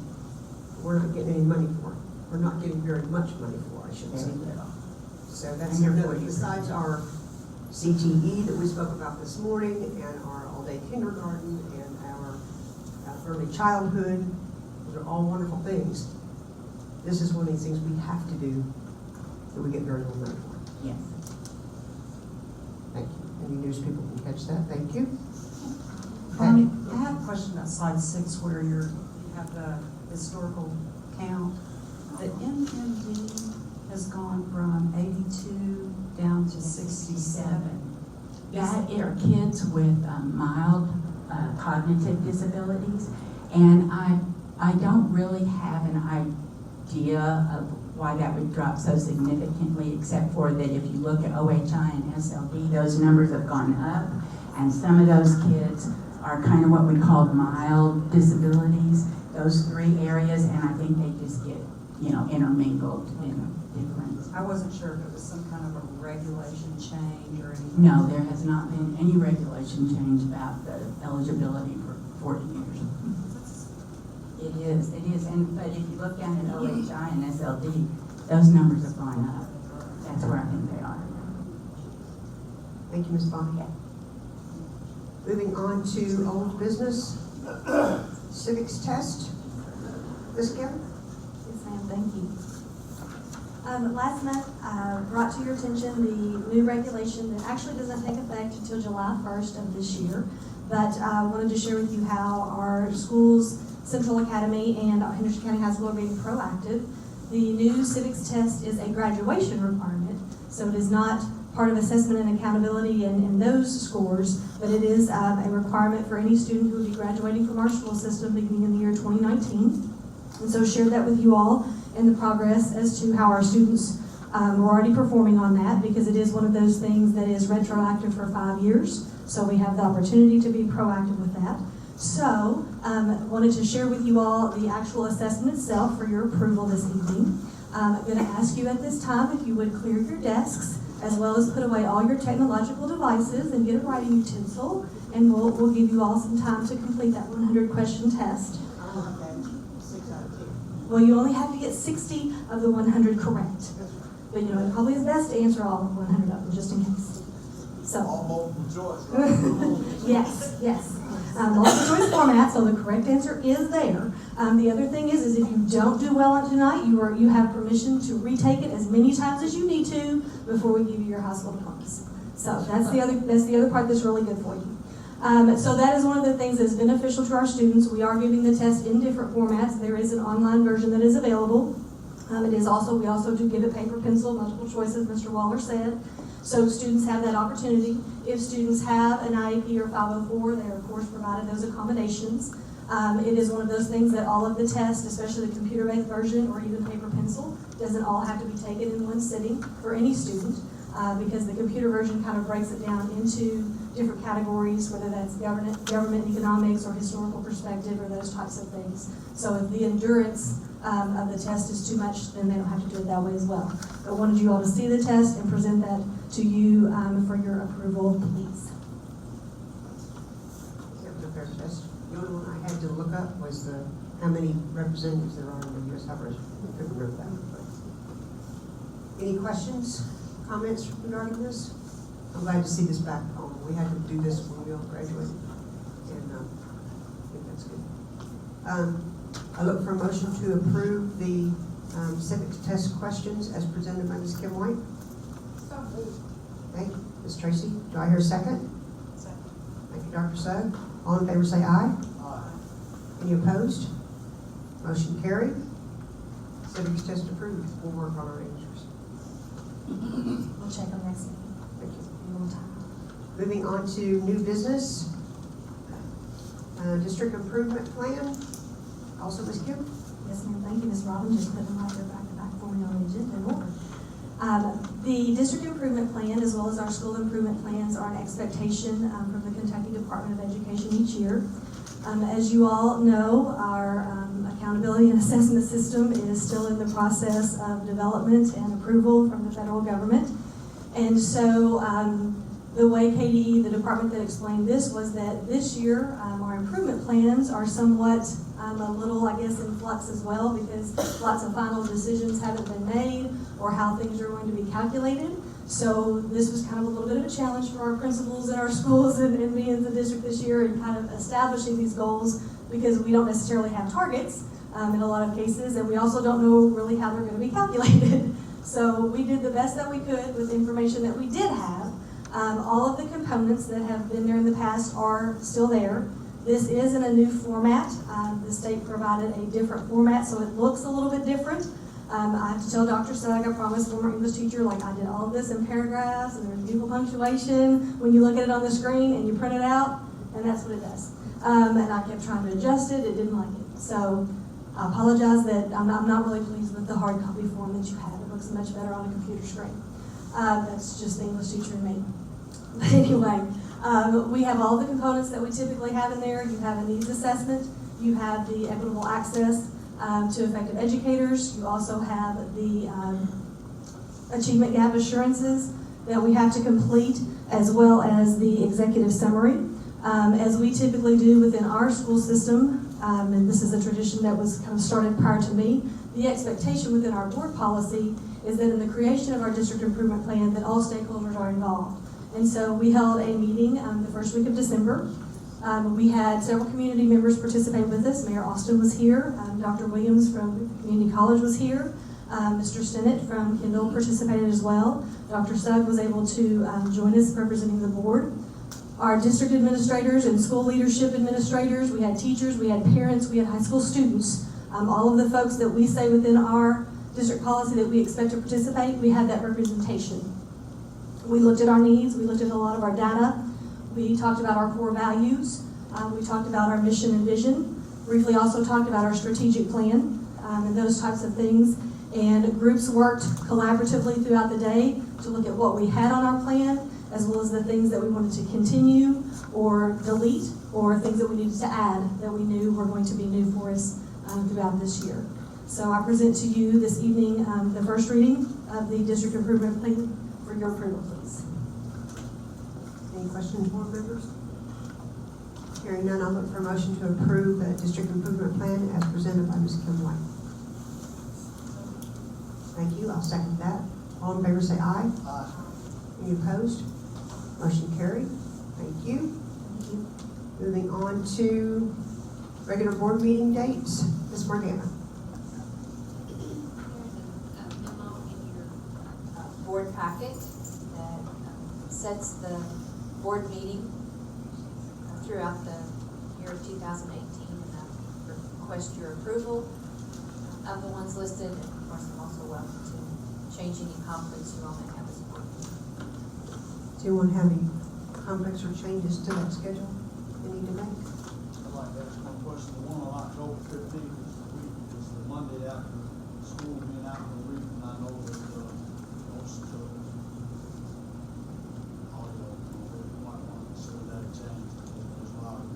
A: We're not getting any money for it. We're not getting very much money for it, I should say. So that's another, besides our CTE that we spoke about this morning, and our all-day kindergarten, and our early childhood. Those are all wonderful things. This is one of these things we have to do that we get very little money for.
T: Yes.
A: Thank you. Any news people can catch that? Thank you.
U: Bonnie, I have a question about slide 6 where you have the historical count. The MMD has gone from 82 down to 67.
T: That are kids with mild cognitive disabilities, and I don't really have an idea of why that would drop so significantly, except for that if you look at OHI and SLD, those numbers have gone up, and some of those kids are kind of what we call mild disabilities, those 3 areas, and I think they just get, you know, intermingled in different.
U: I wasn't sure if it was some kind of a regulation change or anything.
T: No, there has not been any regulation change about the eligibility for 40 years. It is, but if you look down at OHI and SLD, those numbers have gone up. That's where I think they are.
A: Thank you, Ms. Bonnie. Moving on to old business, civics test. Ms. Kim?
V: Yes, ma'am, thank you. Last month, I brought to your attention the new regulation that actually doesn't take effect until July 1st of this year, but I wanted to share with you how our schools, Central Academy and Henderson County High School, are being proactive. The new civics test is a graduation requirement, so it is not part of assessment and accountability in those scores, but it is a requirement for any student who will be graduating from our school system beginning in the year 2019. And so share that with you all and the progress as to how our students are already performing on that, because it is one of those things that is retroactive for 5 years. So we have the opportunity to be proactive with that. So wanted to share with you all the actual assessment itself for your approval this evening. I'm going to ask you at this time if you would clear your desks, as well as put away all your technological devices and get a writing utensil, and we'll give you all some time to complete that 100-question test. Well, you only have to get 60 of the 100 correct. But, you know, it probably is best to answer all 100 of them, just in case. So.
O: All multiple choice, right?
V: Yes. Multiple choice format, so the correct answer is there. The other thing is if you don't do well on tonight, you have permission to retake it as many times as you need to before we give you your high school diplomas. So that's the other part that's really good for you. So that is one of the things that's beneficial to our students. We are giving the test in different formats. There is an online version that is available. We also do give it paper, pencil, multiple choice, as Mr. Waller said. So students have that opportunity. If students have an IEP or 504, they are of course provided those accommodations. It is one of those things that all of the tests, especially the computer-based version or even paper pencil, doesn't all have to be taken in one sitting for any student, because the computer version kind of breaks it down into different categories, whether that's government economics or historical perspective or those types of things. So if the endurance of the test is too much, then they don't have to do it that way as well. But wanted you all to see the test and present that to you for your approval, please.
A: The only one I had to look up was how many representatives there are in the U.S. House. I couldn't remember that. But. Any questions, comments regarding this? I'm glad to see this back home. We had to do this when we all graduated, and I think that's good. I look for a motion to approve the civics test questions as presented by Ms. Kim White. Thank you. Ms. Tracy, do I hear a second? Second. Thank you, Dr. Sugg. All in favor say aye. Aye. Any opposed? Motion carried. Civics test approved. We'll work on our answers.
V: We'll check on next week.
A: Thank you. Moving on to new business. District improvement plan. Also, Ms. Kim.
V: Yes, ma'am. Thank you, Ms. Robin. Just put them right there back to back for me on the agenda in order. The district improvement plan, as well as our school improvement plans, are an expectation from the Kentucky Department of Education each year. As you all know, our accountability and assessment system is still in the process of development and approval from the federal government. And so the way KDE, the department that explained this, was that this year our improvement plans are somewhat a little, I guess, in flux as well, because lots of final decisions haven't been made or how things are going to be calculated. So this was kind of a little bit of a challenge for our principals in our schools and me as the district this year in kind of establishing these goals, because we don't necessarily have targets in a lot of cases, and we also don't know really how they're going to be calculated. So we did the best that we could with the information that we did have. All of the components that have been there in the past are still there. This is in a new format. The state provided a different format, so it looks a little bit different. I have to tell Dr. Sugg, I promise, former English teacher, like I did all of this in paragraphs, and there's beautiful punctuation when you look at it on the screen and you print it out, and that's what it does. And I kept trying to adjust it, it didn't like it. So I apologize that I'm not really pleased with the hard copy form that you have. It looks much better on a computer screen. That's just the English teacher and me. But anyway, we have all the components that we typically have in there. You have a needs assessment, you have the equitable access to effective educators, you also have the achievement gap assurances that we have to complete, as well as the executive summary. As we typically do within our school system, and this is a tradition that was kind of started prior to me, the expectation within our board policy is that in the creation of our district improvement plan that all stakeholders are involved. And so we held a meeting the first week of December. We had several community members participate with us. Mayor Austin was here. Dr. Williams from Community College was here. Mr. Stinnett from Kendall participated as well. Dr. Sugg was able to join us representing the board. Our district administrators and school leadership administrators, we had teachers, we had parents, we had high school students. All of the folks that we say within our district policy that we expect to participate, we had that representation. We looked at our needs, we looked at a lot of our data, we talked about our core values, we talked about our mission and vision, briefly also talked about our strategic plan and those types of things. And groups worked collaboratively throughout the day to look at what we had on our plan, as well as the things that we wanted to continue or delete, or things that we needed to add that we knew were going to be new for us throughout this year. So I present to you this evening the first reading of the district improvement plan for your approval, please.
A: Any questions, board members? Hearing none, I'll look for a motion to approve the district improvement plan as presented by Ms. Kim White. Thank you, I'll second that. All in favor say aye.
O: Aye.
A: Any opposed? Motion carried. Thank you. Moving on to regular board meeting dates. Ms. Morgana.
C: There's a memo in your board packet that sets the board meeting throughout the year of 2018, and I request your approval of the ones listed. And of course, I'm also welcome to change any conflicts you all may have as a board.
A: Do you want to have any conflicts or changes to that schedule you need to make?
O: I'd like to ask one question. The one on October 15th is the Monday after school being out for the week, and I know that most all y'all might want to consider that a change. There's a lot of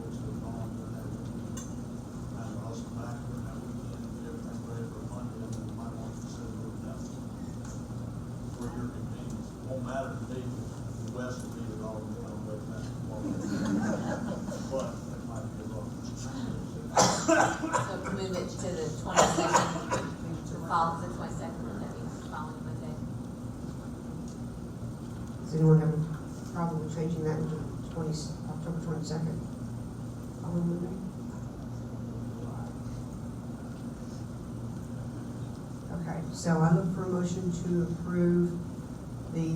O: folks that are gone during that weekend. And we're also back during that weekend, get everything ready for Monday, and then we might want to consider moving that for your convenience. It won't matter to me, the West will be there all the way back tomorrow. But it might be a rough.
C: So move it to the 22nd, to follow the 22nd, would that be the following Monday?
A: Does anyone have a problem with changing that to October 22nd? Following Monday? Okay, so I look for a motion to approve the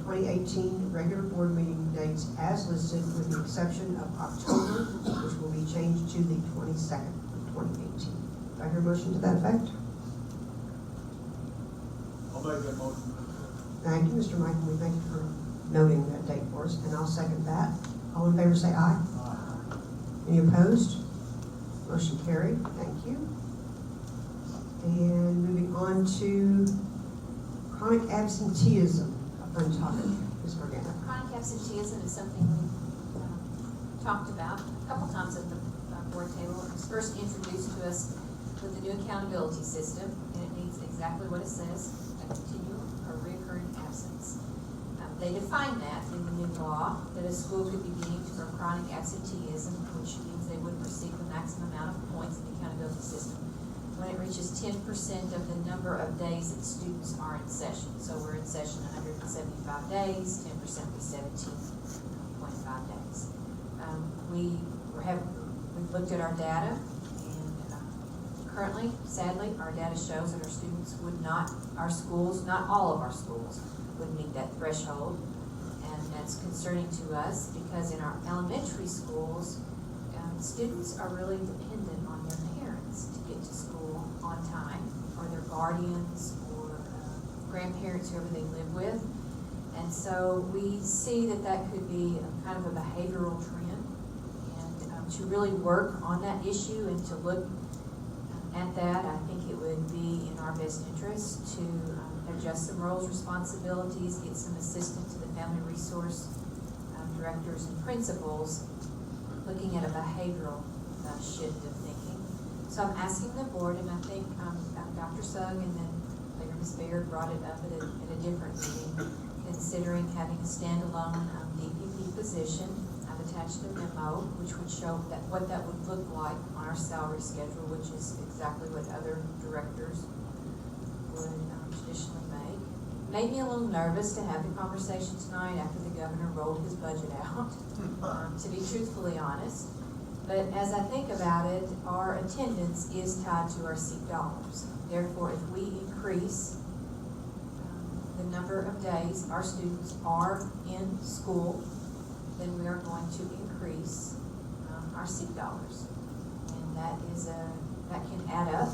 A: 2018 regular board meeting dates as listed, with the exception of October, which will be changed to the 22nd of 2018. Do I hear a motion to that effect?
O: I'll make that motion.
A: Thank you, Mr. Michael. We thank you for noting that date for us, and I'll second that. All in favor say aye.
O: Aye.
A: Any opposed? Motion carried. Thank you. And moving on to Chronic absenteeism of Untitled. Ms. Morgana.
C: Chronic absenteeism is something we've talked about a couple times at the board table. It was first introduced to us with the new accountability system, and it needs exactly what it says, a continual or recurring absence. They define that in the new law, that a school could be deemed for chronic absenteeism, which means they would receive the maximum amount of points in the accountability system when it reaches 10% of the number of days that students are in session. So we're in session 175 days, 10% would be 17.5 days. We've looked at our data, and currently, sadly, our data shows that our students would not, our schools, not all of our schools, would meet that threshold. And that's concerning to us because in our elementary schools, students are really dependent on their parents to get to school on time, or their guardians or grandparents, whoever they live with. And so we see that that could be kind of a behavioral trend, and to really work on that issue and to look at that, I think it would be in our best interest to adjust some roles, responsibilities, get some assistance to the family resource directors and principals, looking at a behavioral shift of thinking. So I'm asking the board, and I think Dr. Sugg and then later Ms. Baird brought it up at a different meeting, considering having a standalone DPP position. I've attached a memo which would show what that would look like on our salary schedule, which is exactly what other directors would traditionally make. Made me a little nervous to have the conversation tonight after the governor rolled his budget out, to be truthfully honest. But as I think about it, our attendance is tied to our seat dollars. Therefore, if we increase the number of days our students are in school, then we are going to increase our seat dollars. And that can add up.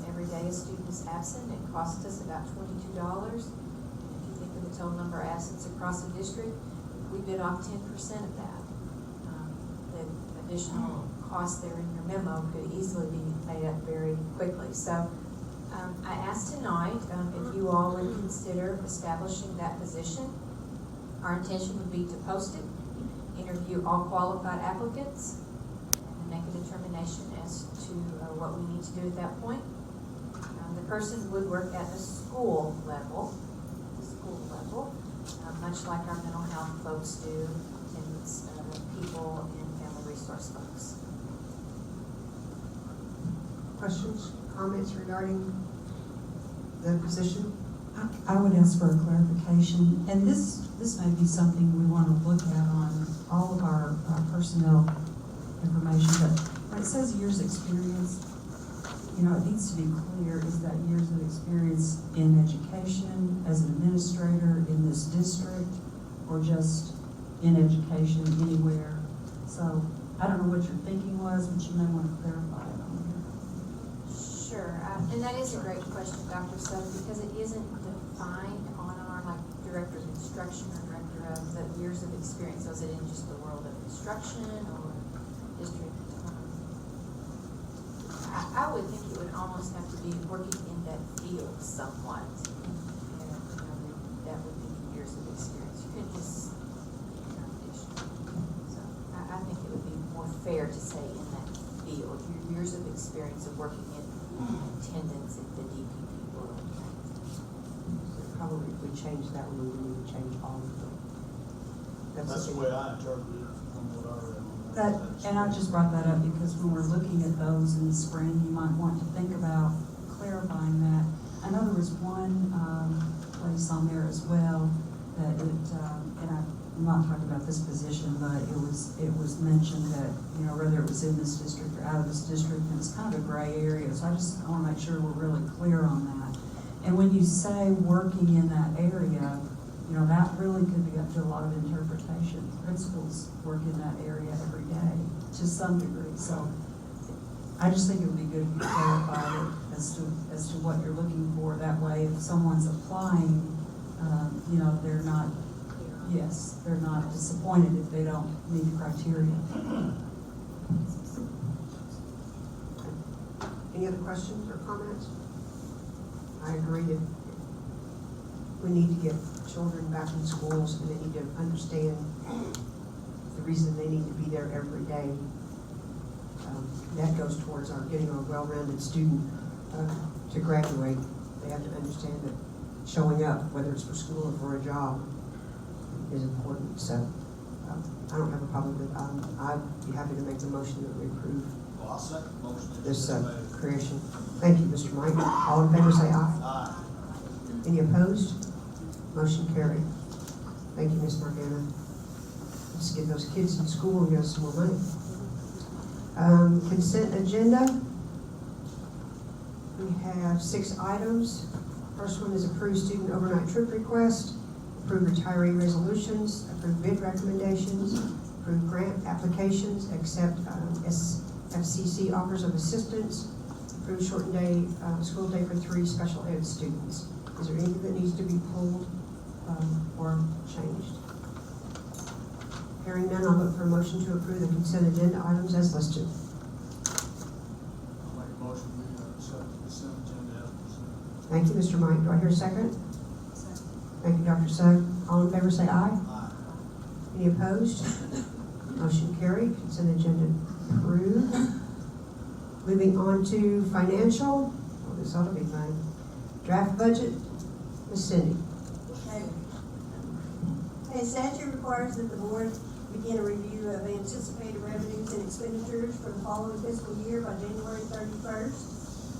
C: Every day a student is absent, it costs us about $22. If you think of the total number of absence across the district, we bid off 10% of that. The additional cost there in your memo could easily be made up very quickly. So I asked tonight if you all would consider establishing that position. Our intention would be to post it, interview all qualified applicants, and make a determination as to what we need to do at that point. The person would work at the school level, much like our mental health folks do, attendance people, and family resource folks.
A: Questions, comments regarding the position?
U: I would ask for a clarification, and this may be something we want to look at on all of our personnel information, but when it says years experience, you know, it needs to be clear, is that years of experience in education, as an administrator in this district, or just in education anywhere? So I don't know what your thinking was, but you may want to clarify it on here.
C: Sure, and that is a great question, Dr. Sugg, because it isn't defined on our director of instruction or director of the years of experience. So is it in just the world of instruction or district? I would think it would almost have to be working in that field somewhat. And, that would be years of experience. You couldn't just, so I think it would be more fair to say in that field, your years of experience of working in attendance at the DPP world.
A: Probably if we change that one, we would need to change all of them.
O: That's the way I interpret it from what I read.
U: And I just brought that up because when we're looking at those in the spring, you might want to think about clarifying that. I know there was one place on there as well that and I'm not talking about this position, but it was mentioned that, you know, whether it was in this district or out of this district, and it's kind of a gray area. So I want to make sure we're really clear on that. And when you say working in that area, you know, that really could be up to a lot of interpretation. Principals work in that area every day to some degree. So I just think it would be good if you clarified it as to what you're looking for. That way, if someone's applying, you know, they're not disappointed if they don't meet the criteria.
A: Any other questions or comments? I agree. we need to get children back in schools, and they need to understand the reason they need to be there every day. That goes towards our getting a well-rounded student to graduate. They have to understand that showing up, whether it's for school or for a job, is important. So I don't have a problem with it. I'd be happy to make the motion that we approve
O: Well, I'll second the motion.
A: this creation. Thank you, Mr. Mike. All in favor say aye.
O: Aye.
A: Any opposed? Motion carried. Thank you, Ms. Morgana. Let's get those kids in school and get us some more money. Consent agenda. We have 6 items. First one is approved student overnight trip request, approved retiree resolutions, approved bid recommendations, approved grant applications, accept FCC offers of assistance, approved shortened day, school day for 3 special ed students. Is there anything that needs to be pulled or changed? Hearing none, I'll look for a motion to approve the consent agenda items as listed.
O: I'll make a motion, we accept the consent agenda as presented.
A: Thank you, Mr. Mike. Do I hear a second? Thank you, Dr. Sugg. All in favor say aye.
O: Aye.
A: Any opposed? Motion carried. Consent agenda approved. Moving on to financial. Oh, this ought to be fun. Draft budget. Ms. Cindy.
G: Okay, statute requires that the board begin a review of anticipated revenues and expenditures for the following fiscal year by January 31st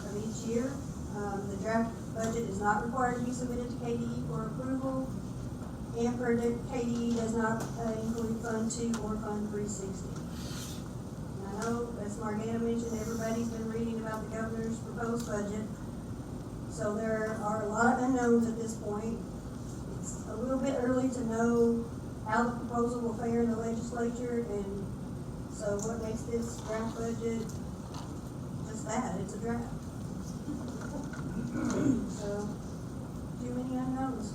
G: of each year. The draft budget is not required to be submitted to KDE for approval, and per KDE does not include Fund 2 or Fund 360. And I know, as Morgana mentioned, everybody's been reading about the governor's proposed budget, so there are a lot of unknowns at this point. It's a little bit early to know how the proposal will fare in the legislature, and so what makes this draft budget just that, it's a draft. So, too many unknowns.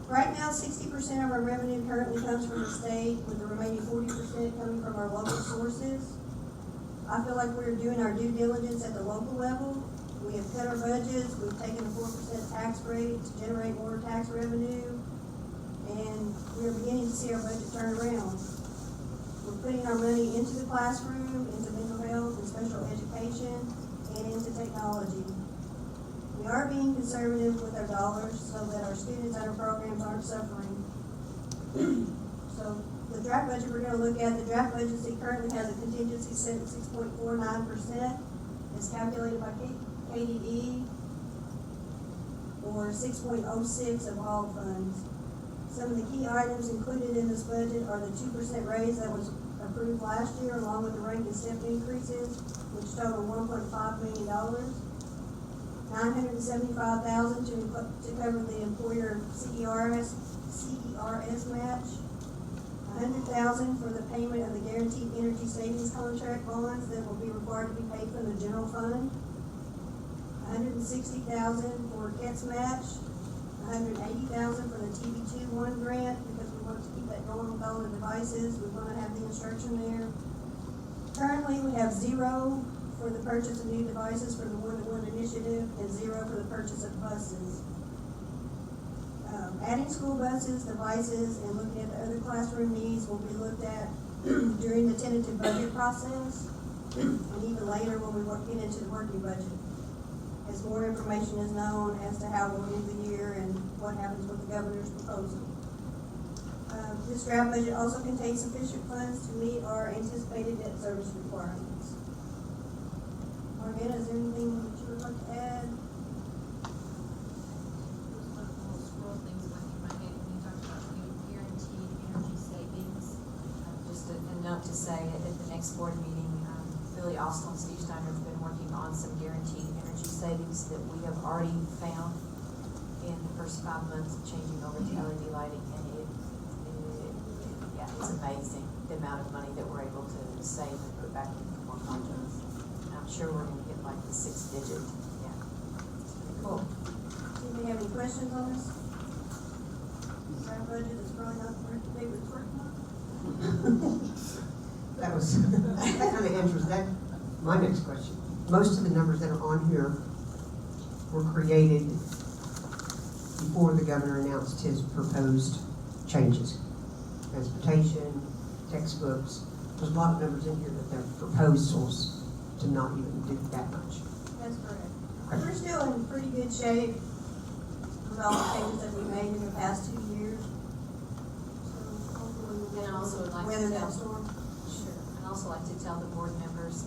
G: Right now, 60% of our revenue currently comes from the state, with the remaining 40% coming from our local sources. I feel like we're doing our due diligence at the local level. We have cut our budgets, we've taken a 4% tax rate to generate more tax revenue, and we're beginning to see our budget turn around. We're putting our money into the classroom, into mental health and special education, and into technology. We are being conservative with our dollars so that our students and our programs aren't suffering. So the draft budget we're going to look at, the draft budget currently has a contingency set at 6.49%. It's calculated by KDE, or 6.06 of all funds. Some of the key items included in this budget are the 2% raise that was approved last year, along with the rank and step increases, which total $1.5 million. $975,000 to cover the employer CERS match. $100,000 for the payment of the guaranteed energy savings contract bonds that will be required to be paid from the general fund. $160,000 for KETS match. $180,000 for the TB21 grant, because we want to keep that going with all the devices. We want to have the instruction there. Currently, we have $0 for the purchase of new devices for the one-to-one initiative, and $0 for the purchase of buses. Adding school buses, devices, and looking at the other classroom needs will be looked at during the tentative budget process, and even later when we get into the working budget, as more information is known as to how we'll end the year and what happens with the governor's proposal. This draft budget also contains sufficient funds to meet our anticipated debt service requirements. Morgana, is there anything that you would like to add?
C: Scroll things went through my head when you talked about guaranteed energy savings. Just a note to say at the next board meeting, Billy Austell and Steve Steiner have been working on some guaranteed energy savings that we have already found in the first 5 months of changing over to LED lighting, and it's amazing the amount of money that we're able to save and put back into more projects. I'm sure we're going to get like the 6 digit. Yeah. Cool.
G: Anybody have any questions on this? Our budget is probably not worth the paper it's working on.
A: That was, that kind of answers that, my next question. Most of the numbers that are on here were created before the governor announced his proposed changes. Transportation, textbooks, there's a lot of numbers in here that they're proposals to not even do that much.
G: That's correct. We're still in pretty good shape with all the changes that we made in the past 2 years. So hopefully we'll
C: And I also would like to
G: weather
C: tell-
G: that storm.
C: Sure. I'd also like to tell the board members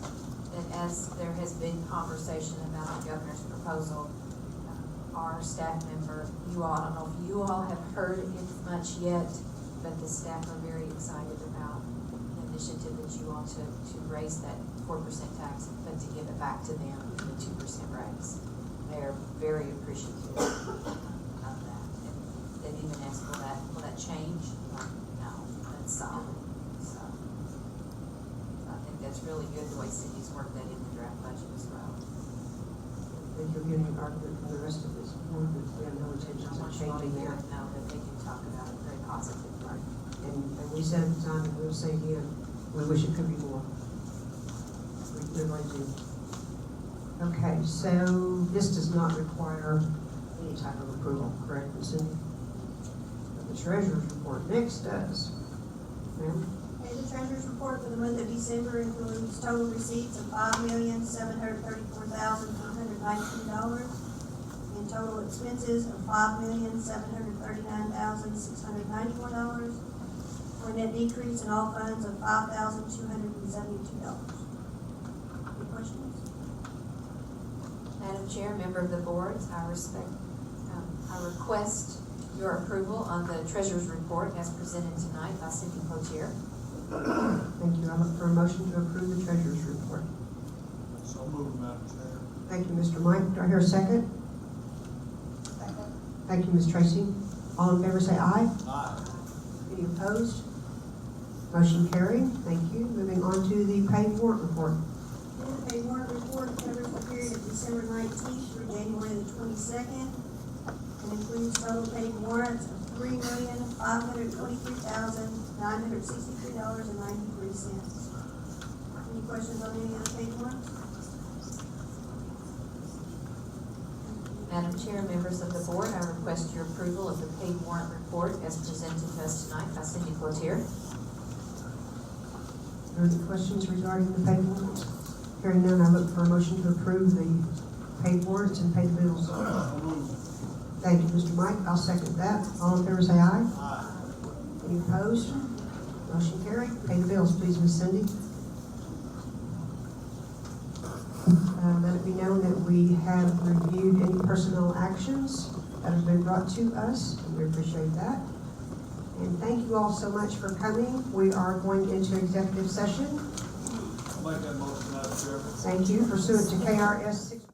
C: that as there has been conversation about the governor's proposal, our staff member, you all, I don't know if you all have heard it much yet, but the staff are very excited about the initiative that you all took to raise that 4% tax, but to give it back to them in the 2% raise. They are very appreciative of that. And they've even asked, will that change? No, that's solid. So I think that's really good, the way Cindy's worked that in the draft budget as well.
A: I think you'll get an argument from the rest of this board that we have no intentions of changing that.
C: No, that they do talk about it very positively.
A: And we said at the time, and we'll say again, we wish it could be more. We really do. Okay, so this does not require any type of approval, correct, Ms. Cindy? But the treasurer's report next does. Ma'am?
G: Okay, the treasurer's report for the month of December includes total receipts of $5,734,419 and total expenses of $5,739,691 for a net decrease in all funds of $5,272. Any questions?
C: Madam Chair, member of the board, I request your approval on the treasurer's report as presented tonight by Cindy Cloutier.
A: Thank you. I look for a motion to approve the treasurer's report.
O: So moved, Madam Chair.
A: Thank you, Mr. Mike. Do I hear a second?
P: Second.
A: Thank you, Ms. Tracy. All in favor say aye.
O: Aye.
A: Any opposed? Motion carried. Thank you. Moving on to the paid warrant report.
G: The paid warrant report covers the period of December 19th through January the 22nd and includes total paid warrants of $3,523,963.93. Any questions on any of the paid warrants?
C: Madam Chair, members of the board, I request your approval of the paid warrant report as presented to us tonight by Cindy Cloutier.
A: Are there any questions regarding the paid warrants? Hearing none, I look for a motion to approve the paid warrants and paid bills.
O: So moved.
A: Thank you, Mr. Mike. I'll second that. All in favor say aye.
O: Aye.
A: Any opposed? Motion carried. Pay the bills, please, Ms. Cindy. Let it be known that we have reviewed any personnel actions that have been brought to us, and we appreciate that. And thank you all so much for coming. We are going into executive session.
O: I'll make that motion, Madam Chair.
A: Thank you. Pursuant to KRS 6.